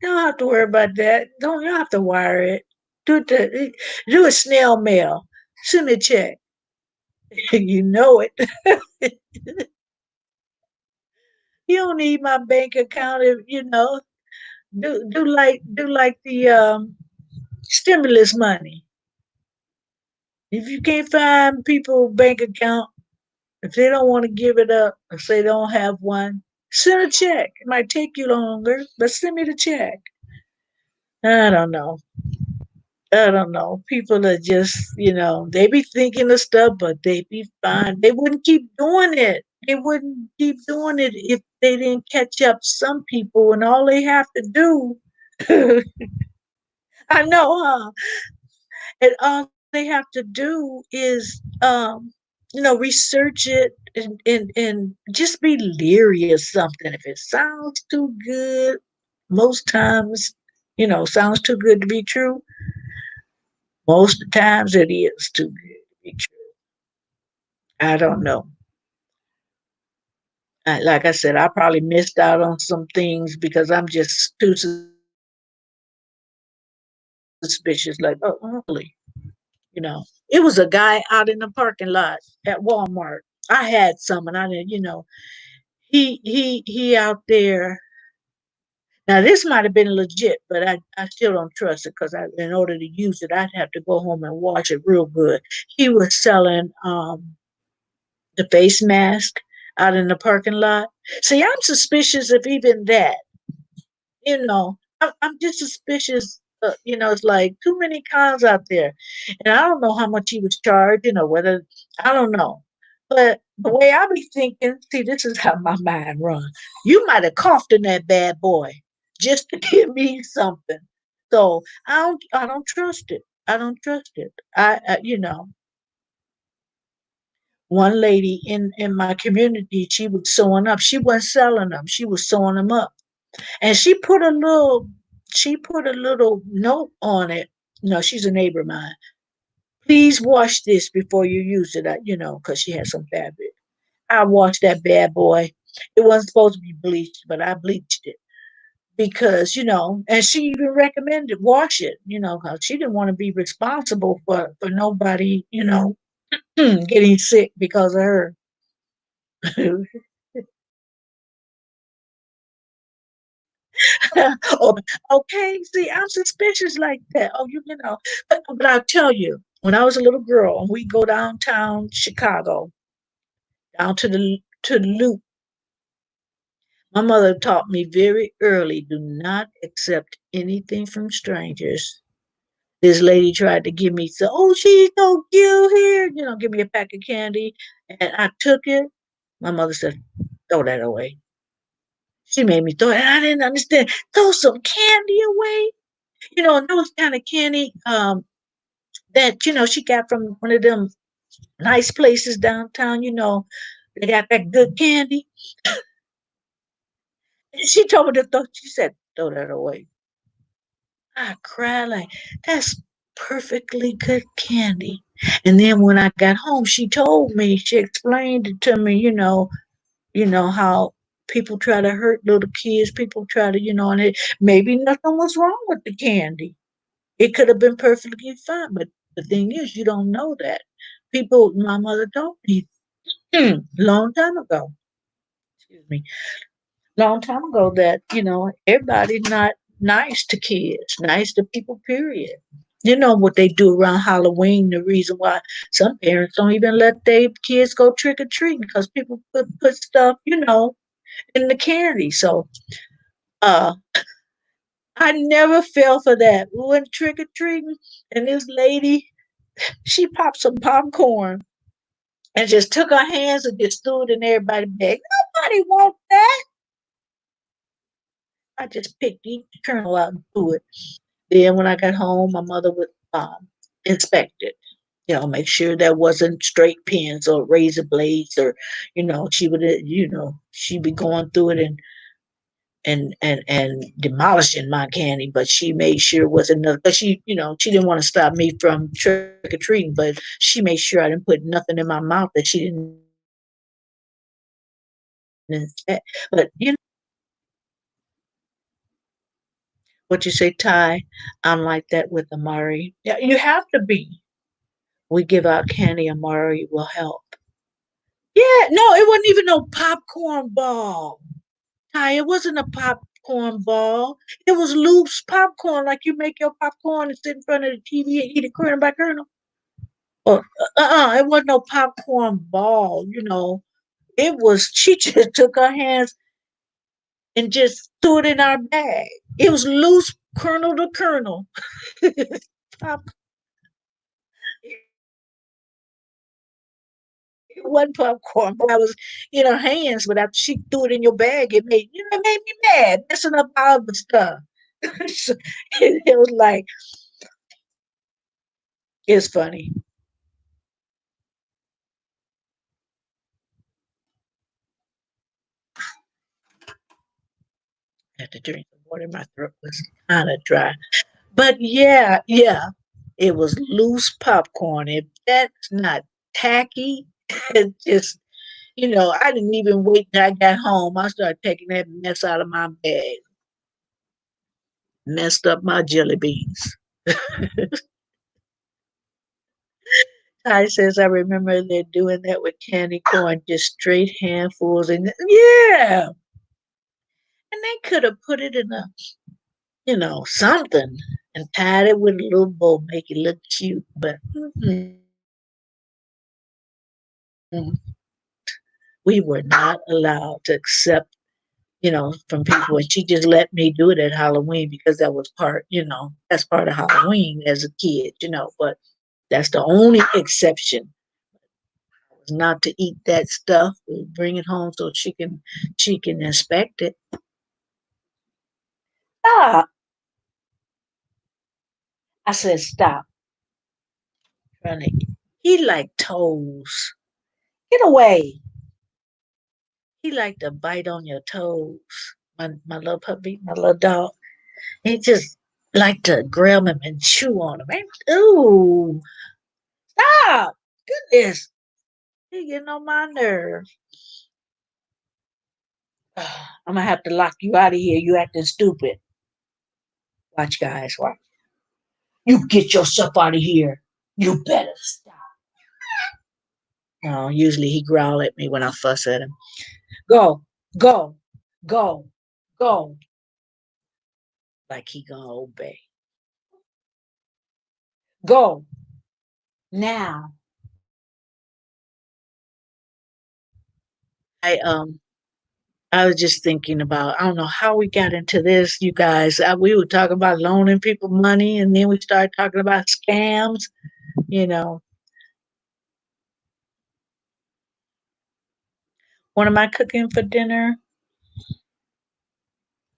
You don't have to worry about that. You don't have to wire it. Do a snail mail. Send me a check. You know it. You don't need my bank account if do like the stimulus money. If you can't find people bank account, if they don't want to give it up or say they don't have one, send a check. It might take you longer, but send me the check. I don't know. I don't know. People are just, they be thinking of stuff, but they be fine. They wouldn't keep doing it. They wouldn't keep doing it if they didn't catch up some people and all they have to do. I know, huh? And all they have to do is, research it and just be leery of something. If it sounds too good, most times, sounds too good to be true. Most of the times it is too good to be true. I don't know. Like I said, I probably missed out on some things because I'm just too suspicious. Like, oh, really? It was a guy out in the parking lot at Walmart. I had some, and I didn't. He out there. Now this might have been legit, but I still don't trust it because in order to use it, I'd have to go home and wash it real good. He was selling the face mask out in the parking lot. See, I'm suspicious of even that. I'm just suspicious. It's like too many cons out there, and I don't know how much he was charging or whether I don't know. But the way I be thinking, see, this is how my mind runs. You might have coughed in that bad boy just to give me something. So I don't trust it. I don't trust it. One lady in my community, she was sewing up. She wasn't selling them. She was sewing them up. And she put a little note on it. No, she's a neighbor of mine. Please wash this before you use it. Because she had some fabric. I washed that bad boy. It wasn't supposed to be bleached, but I bleached it because and she even recommended wash it. Because she didn't want to be responsible for nobody, getting sick because of her. Oh, okay. See, I'm suspicious like that. Oh, but I'll tell you, when I was a little girl, and we go downtown Chicago, down to the Loop, my mother taught me very early: do not accept anything from strangers. This lady tried to give me so, oh, she's so cute here, give me a pack of candy, and I took it. My mother said, throw that away. She made me throw it, and I didn't understand. Throw some candy away. And those kind of candy that she got from one of them nice places downtown. They got that good candy. She told me to throw. She said, "Throw that away." I cried like that's. perfectly good candy. And then when I got home, she told me, she explained it to me, how people try to hurt little kids, people try to, and maybe nothing was wrong with the candy. It could have been perfectly fine, but the thing is, you don't know that. My mother told me, long time ago, excuse me, long time ago that, everybody's not nice to kids, nice to people, period. You know what they do around Halloween, the reason why some parents don't even let their kids go trick or treating because people put stuff, in the candy. So uh I never fell for that. We went trick or treating and this lady, she popped some popcorn and just took her hands and just threw it in everybody's bag. Nobody want that. I just picked each kernel out and threw it. Then when I got home, my mother would inspect it. Make sure there wasn't straight pins or razor blades, or she would, she'd be going through it and demolishing my candy, but she made sure it wasn't enough. But she didn't want to stop me from trick or treating, but she made sure I didn't put nothing in my mouth that she didn't inspect. But what you say, Ty? I'm like that with Amari. Yeah, you have to be. We give out candy. Amari will help. Yeah, no, it wasn't even no popcorn ball. Ty, it wasn't a popcorn ball. It was loose popcorn, like you make your popcorn and sit in front of the TV and eat it kernel by kernel. Or it wasn't no popcorn ball. It was. She just took her hands and just threw it in our bag. It was loose kernel to kernel. Pop, it wasn't popcorn, but I was in her hands. But after she threw it in your bag, it made me mad, messing up all the stuff. So it was like, it's funny. I had to drink some water. My throat was kind of dry. But yeah, yeah, it was loose popcorn. If that's not tacky, it just, I didn't even wait till I got home. I started taking that mess out of my bag, messed up my jelly beans. Ty says, I remember they're doing that with candy corn, just straight handfuls. And yeah, and they could have put it in something and tied it with a little bow, make it look cute. But we were not allowed to accept, from people. And she just let me do it at Halloween because that was that's part of Halloween as a kid, but that's the only exception. Was not to eat that stuff. We bring it home so she can inspect it. Stop. I said, stop. Trying to, he like toes. Get away. He like to bite on your toes. My little puppy, my little dog. He just like to grab him and chew on him. Ooh, stop. Goodness. He getting on my nerves. I'm gonna have to lock you out of here. You acting stupid. Watch, guys. Watch. You get yourself out of here. You better stop. No, usually he growl at me when I fuss at him. Go, go, go, go. Like he gonna obey. Go now. I I was just thinking about, I don't know how we got into this, you guys. We were talking about loaning people money, and then we started talking about scams. You know, what am I cooking for dinner?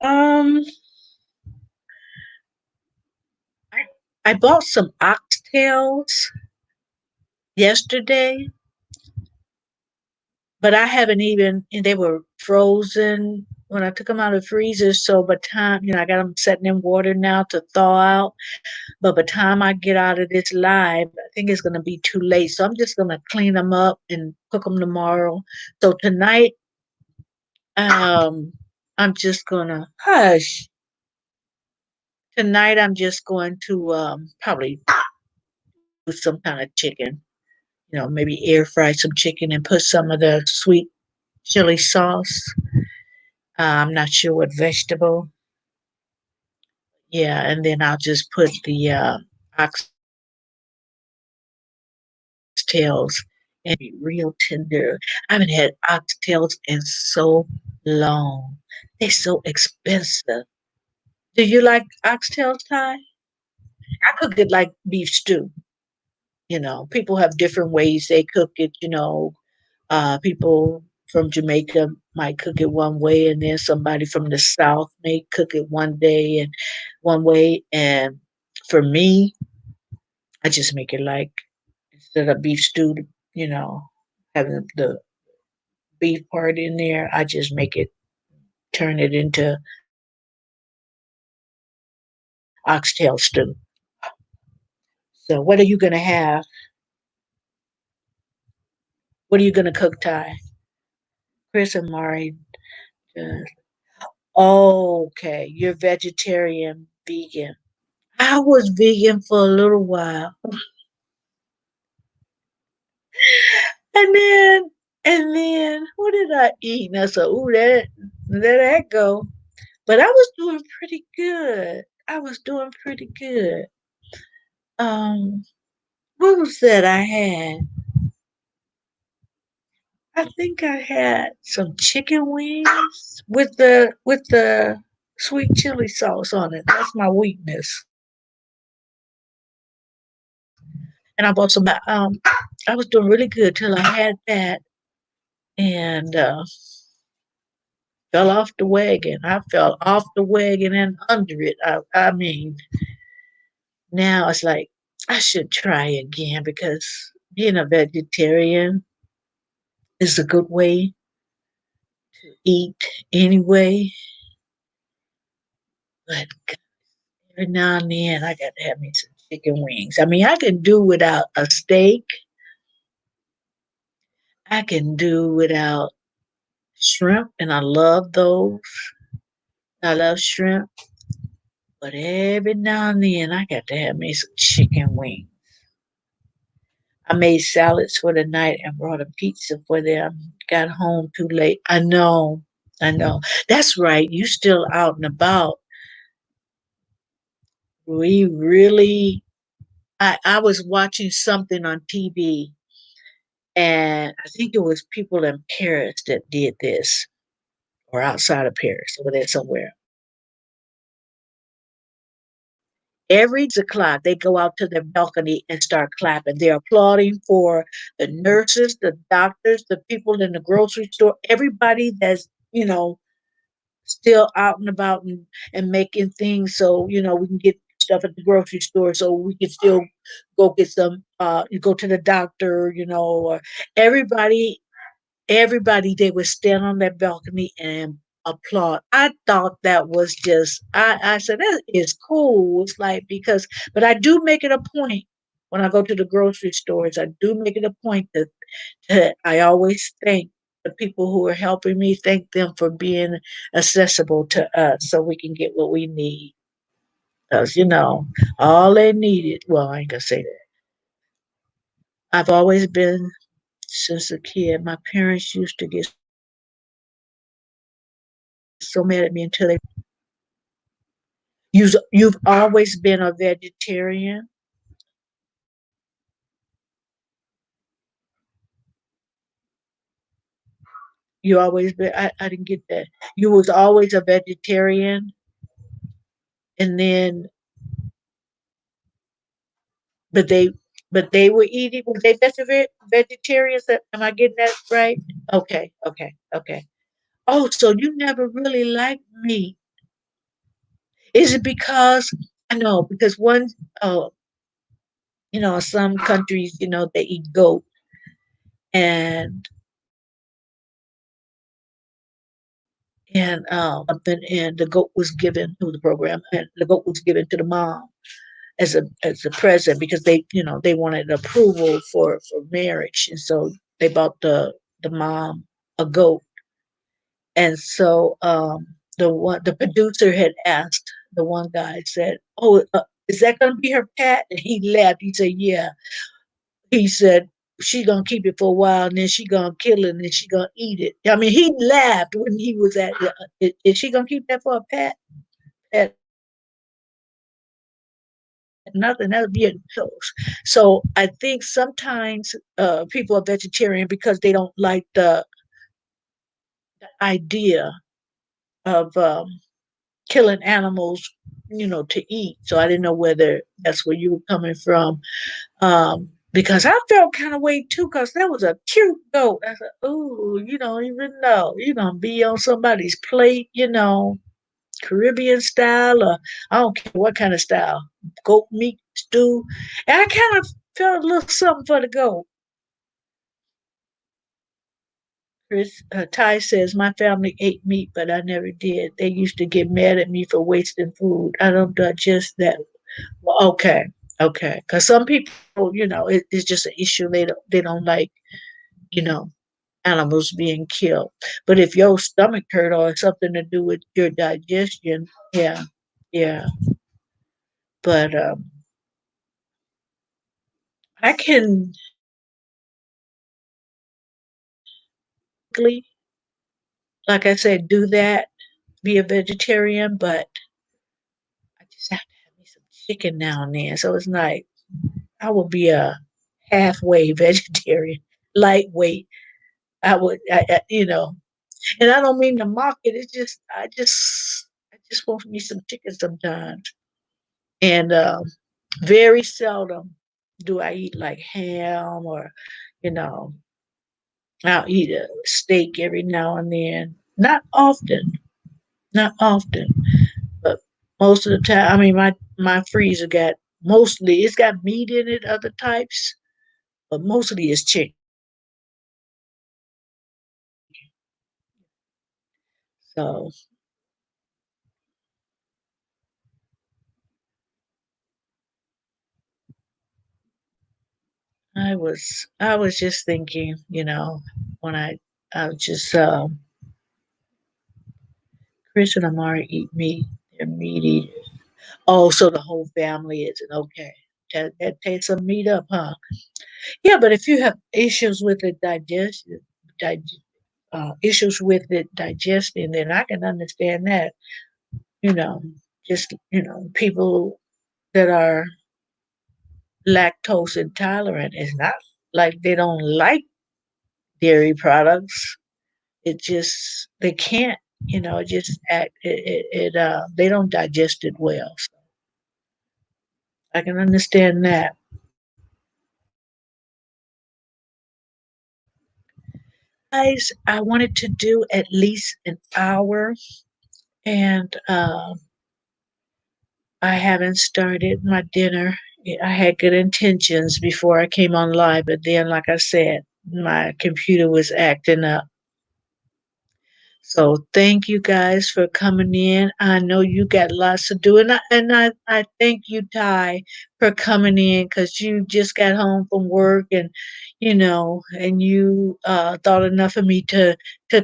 Um, I, I bought some oxtails yesterday, but I haven't even, and they were frozen. when I took them out of the freezer. So by the time, I got them setting in water now to thaw out. But by the time I get out of this live, I think it's going to be too late. So I'm just going to clean them up and cook them tomorrow. So tonight, um, I'm just going to hush. Tonight, I'm just going to probably do some kind of chicken. Maybe air fry some chicken and put some of the sweet chili sauce. I'm not sure what vegetable. Yeah, and then I'll just put the oxtails and be real tender. I haven't had oxtails in so long. They're so expensive. Do you like oxtails, Ty? I cook it like beef stew. People have different ways they cook it. People from Jamaica might cook it one way, and then somebody from the South may cook it one day and one way. And for me, I just make it like instead of beef stew, you know, having the beef part in there, I just make it turn it into oxtail stew. So what are you gonna have? What are you gonna cook, Ty? Chris and Mari. Uh, okay, you're vegetarian, vegan. I was vegan for a little while. And then, what did I eat? And I said, ooh, let that go. But I was doing pretty good. I was doing pretty good. Um, what was that I had? I think I had some chicken wings with the sweet chili sauce on it. That's my weakness. And I bought some. I was doing really good till I had that and fell off the wagon. I fell off the wagon and under it. I mean, now it's like I should try again because being a vegetarian is a good way to eat anyway. But every now and then I got to have me some chicken wings. I mean, I can do without a steak. I can do without shrimp, and I love those. I love shrimp. But every now and then I got to have me some chicken wings. I made salads for the night and brought a pizza for them. Got home too late. I know. I know. That's right. You still out and about. We really I was watching something on TV and I think it was people in Paris that did this or outside of Paris over there somewhere. Every o'clock, they go out to their balcony and start clapping. They're applauding for the nurses, the doctors, the people in the grocery store, everybody that's, still out and about and making things so, we can get stuff at the grocery store so we can still go get some, you go to the doctor, or everybody they would stand on that balcony and applaud. I thought that was just I said that is cool. It's like because but I do make it a point when I go to the grocery stores, I do make it a point that I always thank the people who are helping me, thank them for being accessible to us so we can get what we need. Because, all they needed, well, I ain't gonna say that. I've always been since a kid. My parents used to get so mad at me until they you've always been a vegetarian. You always been. I didn't get that. You was always a vegetarian, and then but they but they were eating. Were they vegetarians? Am I getting that right? Okay, okay, okay. Oh, so you never really liked meat? Is it because I know because one, uh, some countries, they eat goat, and and something, and the goat was given to the program, and the goat was given to the mom as a present because they wanted approval for marriage, and so they bought the mom a goat. And so the producer had asked the one guy, said, "Oh, is that going to be her pet?" And he laughed. He said, "Yeah." He said, "She gonna keep it for a while, and then she gonna kill it, and then she gonna eat it." I mean, he laughed when he was at. Is she gonna keep that for a pet? Pet nothing. That would be a toast. So I think sometimes people are vegetarian because they don't like the idea of killing animals, to eat. So I didn't know whether that's where you were coming from. Because I felt kind of way too, because that was a cute goat. I said, "Ooh, you don't even know. You're gonna be on somebody's plate, Caribbean style, or I don't care what kind of style, goat meat stew." And I kind of felt a little something for the goat. Chris Ty says, "My family ate meat, but I never did. They used to get mad at me for wasting food. I don't digest that." Well, okay, okay, because some people, it's just an issue. They don't like, you know, animals being killed. But if your stomach hurt or something to do with your digestion, yeah, yeah. But I can quickly, like I said, do that, be a vegetarian, but I just have to have me some chicken now and then. So it's like I would be a halfway vegetarian, lightweight. And I don't mean to mock it. It's just I just want me some chicken sometimes, and very seldom do I eat like ham or, you know, I'll eat a steak every now and then. Not often, not often, but most of the time. I mean, my freezer got mostly it's got meat in it, other types, but mostly it's chicken. So I was just thinking, when I was just Chris and Amari eat meat. They're meat eaters. Oh, so the whole family isn't okay. That takes some meat up, huh? Yeah, but if you have issues with the dig, issues with it digesting, then I can understand that. You know, just people that are lactose intolerant. It's not like they don't like dairy products. It just they can't. It just act. They don't digest it well. So I can understand that. Guys, I wanted to do at least an hour, and I haven't started my dinner. I had good intentions before I came on live, but then, like I said, my computer was acting up. So thank you guys for coming in. I know you got lots to do, and I thank you, Ty, for coming in because you just got home from work, and you thought enough of me to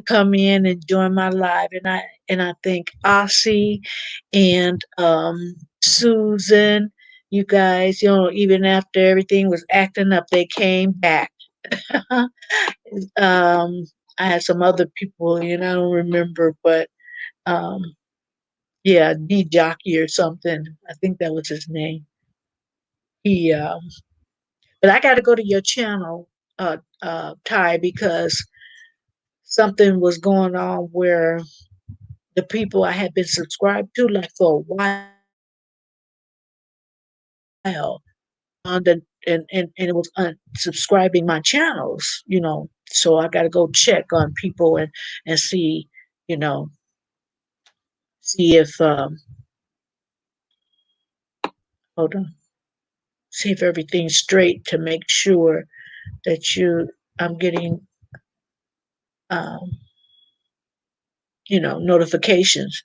come in and join my live, and I thank Ossie and Susan. You guys, even after everything was acting up, they came back. um, I had some other people, I don't remember, but um, yeah, D Jockey or something. I think that was his name. He, but I got to go to your channel, Ty, because something was going on where the people I had been subscribed to, like for a while, on the and it was unsubscribing my channels. So I got to go check on people and you know, see if hold on, see if everything's straight to make sure that I'm getting um notifications.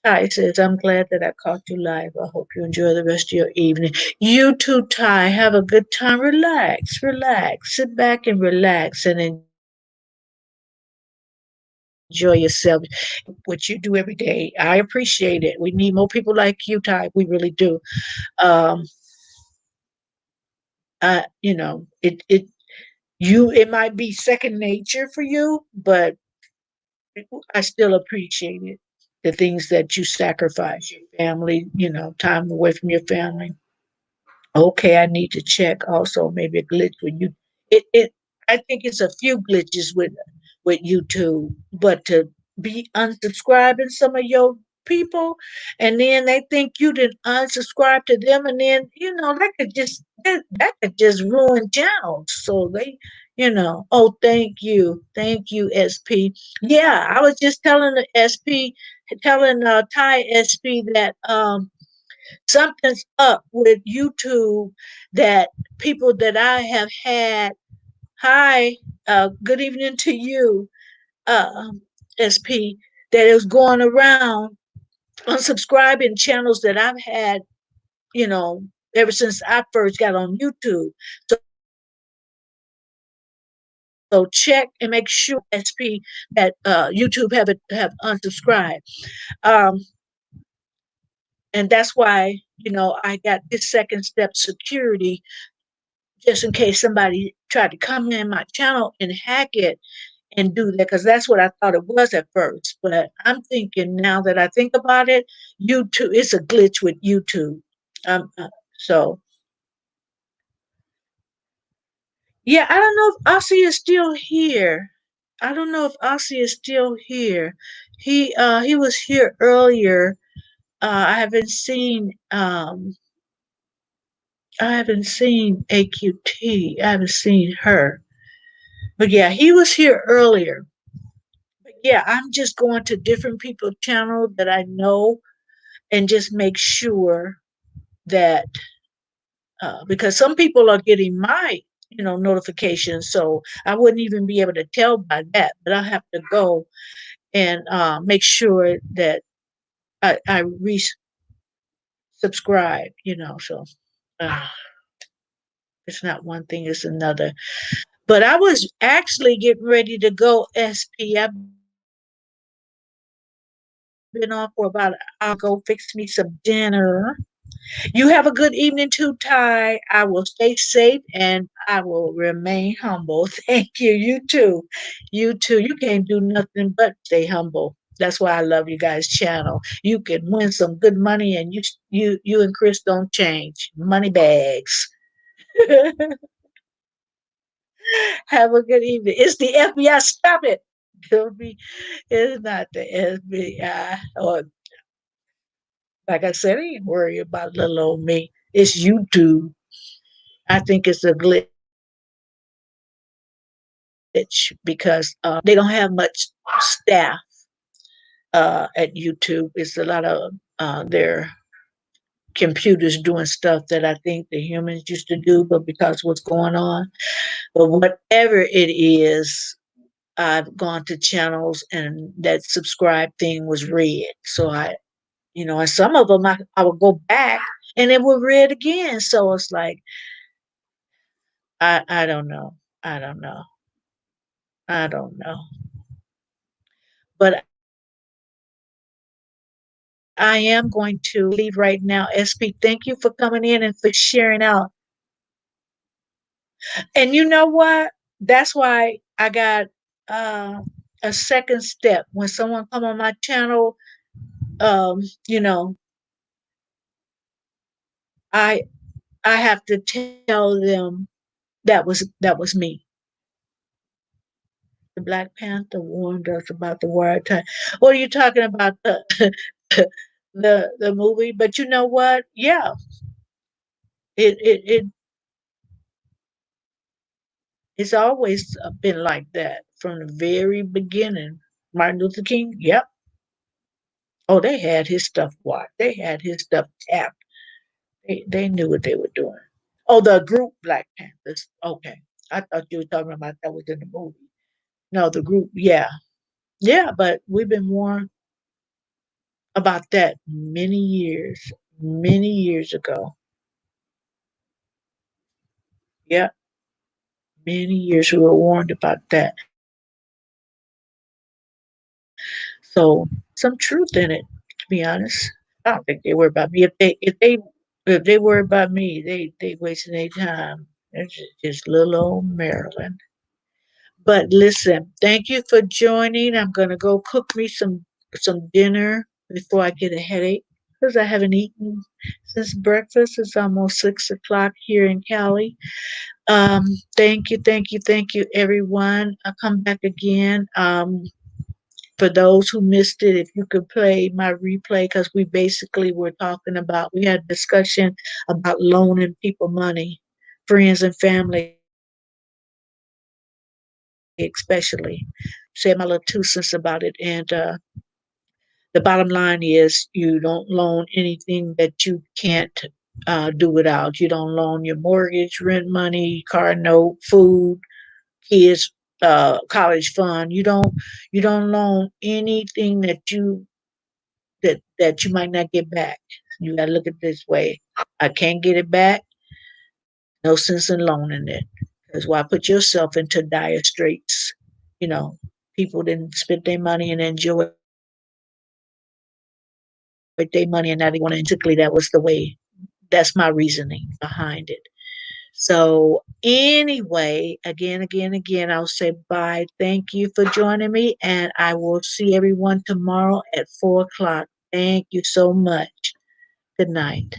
Ty says, I'm glad that I caught you live. I hope you enjoy the rest of your evening. You too, Ty. Have a good time. Relax, relax. Sit back and relax and enjoy yourself. What you do every day. I appreciate it. We need more people like you, Ty. We really do. Um, it might be second nature for you, but I still appreciate it. The things that you sacrifice, your family, time away from your family. Okay, I need to check also maybe a glitch with you. It I think it's a few glitches with YouTube, but to be unsubscribing some of your people, and then they think you didn't unsubscribe to them, and then that could just ruin channels. So oh, thank you, SP. Yeah, I was just telling the SP, telling Thai SP that something's up with YouTube, that people that I have had. Hi, good evening to you, uh, SP, that is going around unsubscribing channels that I've had, you know, ever since I first got on YouTube. So check and make sure, SP, that YouTube have unsubscribed. Um, and that's why I got this second step security, just in case somebody tried to come in my channel and hack it and do that, because that's what I thought it was at first. But I'm thinking, now that I think about it, YouTube, it's a glitch with YouTube. So yeah, I don't know if Ossie is still here. I don't know if Ossie is still here. He was here earlier. I haven't seen AQT. I haven't seen her. But yeah, he was here earlier. But yeah, I'm just going to different people's channel that I know and just make sure that because some people are getting my notifications, so I wouldn't even be able to tell by that. But I have to go and make sure that I resubscribe. So uh, it's not one thing; it's another. But I was actually getting ready to go. SP. I've been off for about an hour. I was getting ready to go fix me some dinner. You have a good evening too, Ty. I will stay safe and I will remain humble. Thank you. You too. You too. You can't do nothing but stay humble. That's why I love you guys' channel. You can win some good money, and you and Chris don't change. Money bags. Have a good evening. It's the FBI. Stop it. Don't be. It's not the FBI. Or like I said, I ain't worry about little old me. It's YouTube. I think it's a glitch because they don't have much staff at YouTube. It's a lot of their computers doing stuff that I think the humans used to do, but because what's going on. But whatever it is, I've gone to channels and that subscribe thing was red. So and some of them I would go back and it would red again. So it's like, I don't know. I don't know. I don't know. But I am going to leave right now. SP, thank you for coming in and for sharing out. And you know what? That's why I got uh, a second step. When someone come on my channel, um, you know, I I have to tell them that was me. The Black Panther warned us about the war time. What are you talking about? The movie? But you know what? Yeah, it it's always been like that from the very beginning. Martin Luther King. Yep. Oh, they had his stuff watched. They had his stuff tapped. They knew what they were doing. Oh, the group Black Panthers. Okay, I thought you were talking about that was in the movie. No, the group. Yeah, Yeah, but we've been warned about that many years ago. Yeah, many years we were warned about that. So some truth in it, to be honest. I don't think they worry about me. If they worry about me, they wasting their time. It's just little old Maryland. But listen, thank you for joining. I'm gonna go cook me some dinner before I get a headache because I haven't eaten since breakfast. It's almost 6 o'clock here in Cali. Thank you, everyone. I'll come back again. For those who missed it, if you could play my replay, because we basically were talking about, we had a discussion about loaning people money, friends and family, especially. Said my little 2 cents about it. And the bottom line is you don't loan anything that you can't do without. You don't loan your mortgage, rent money, car note, food, kids, college fund. You don't loan anything that you might not get back. You gotta look at it this way. I can't get it back. No sense in loaning it. Because why put yourself into dire straits? You know, people didn't spend their money and enjoy their money and now they want to particularly that was the way that's my reasoning behind it. So anyway, again, I'll say bye. Thank you for joining me, and I will see everyone tomorrow at 4 o'clock. Thank you so much. Good night.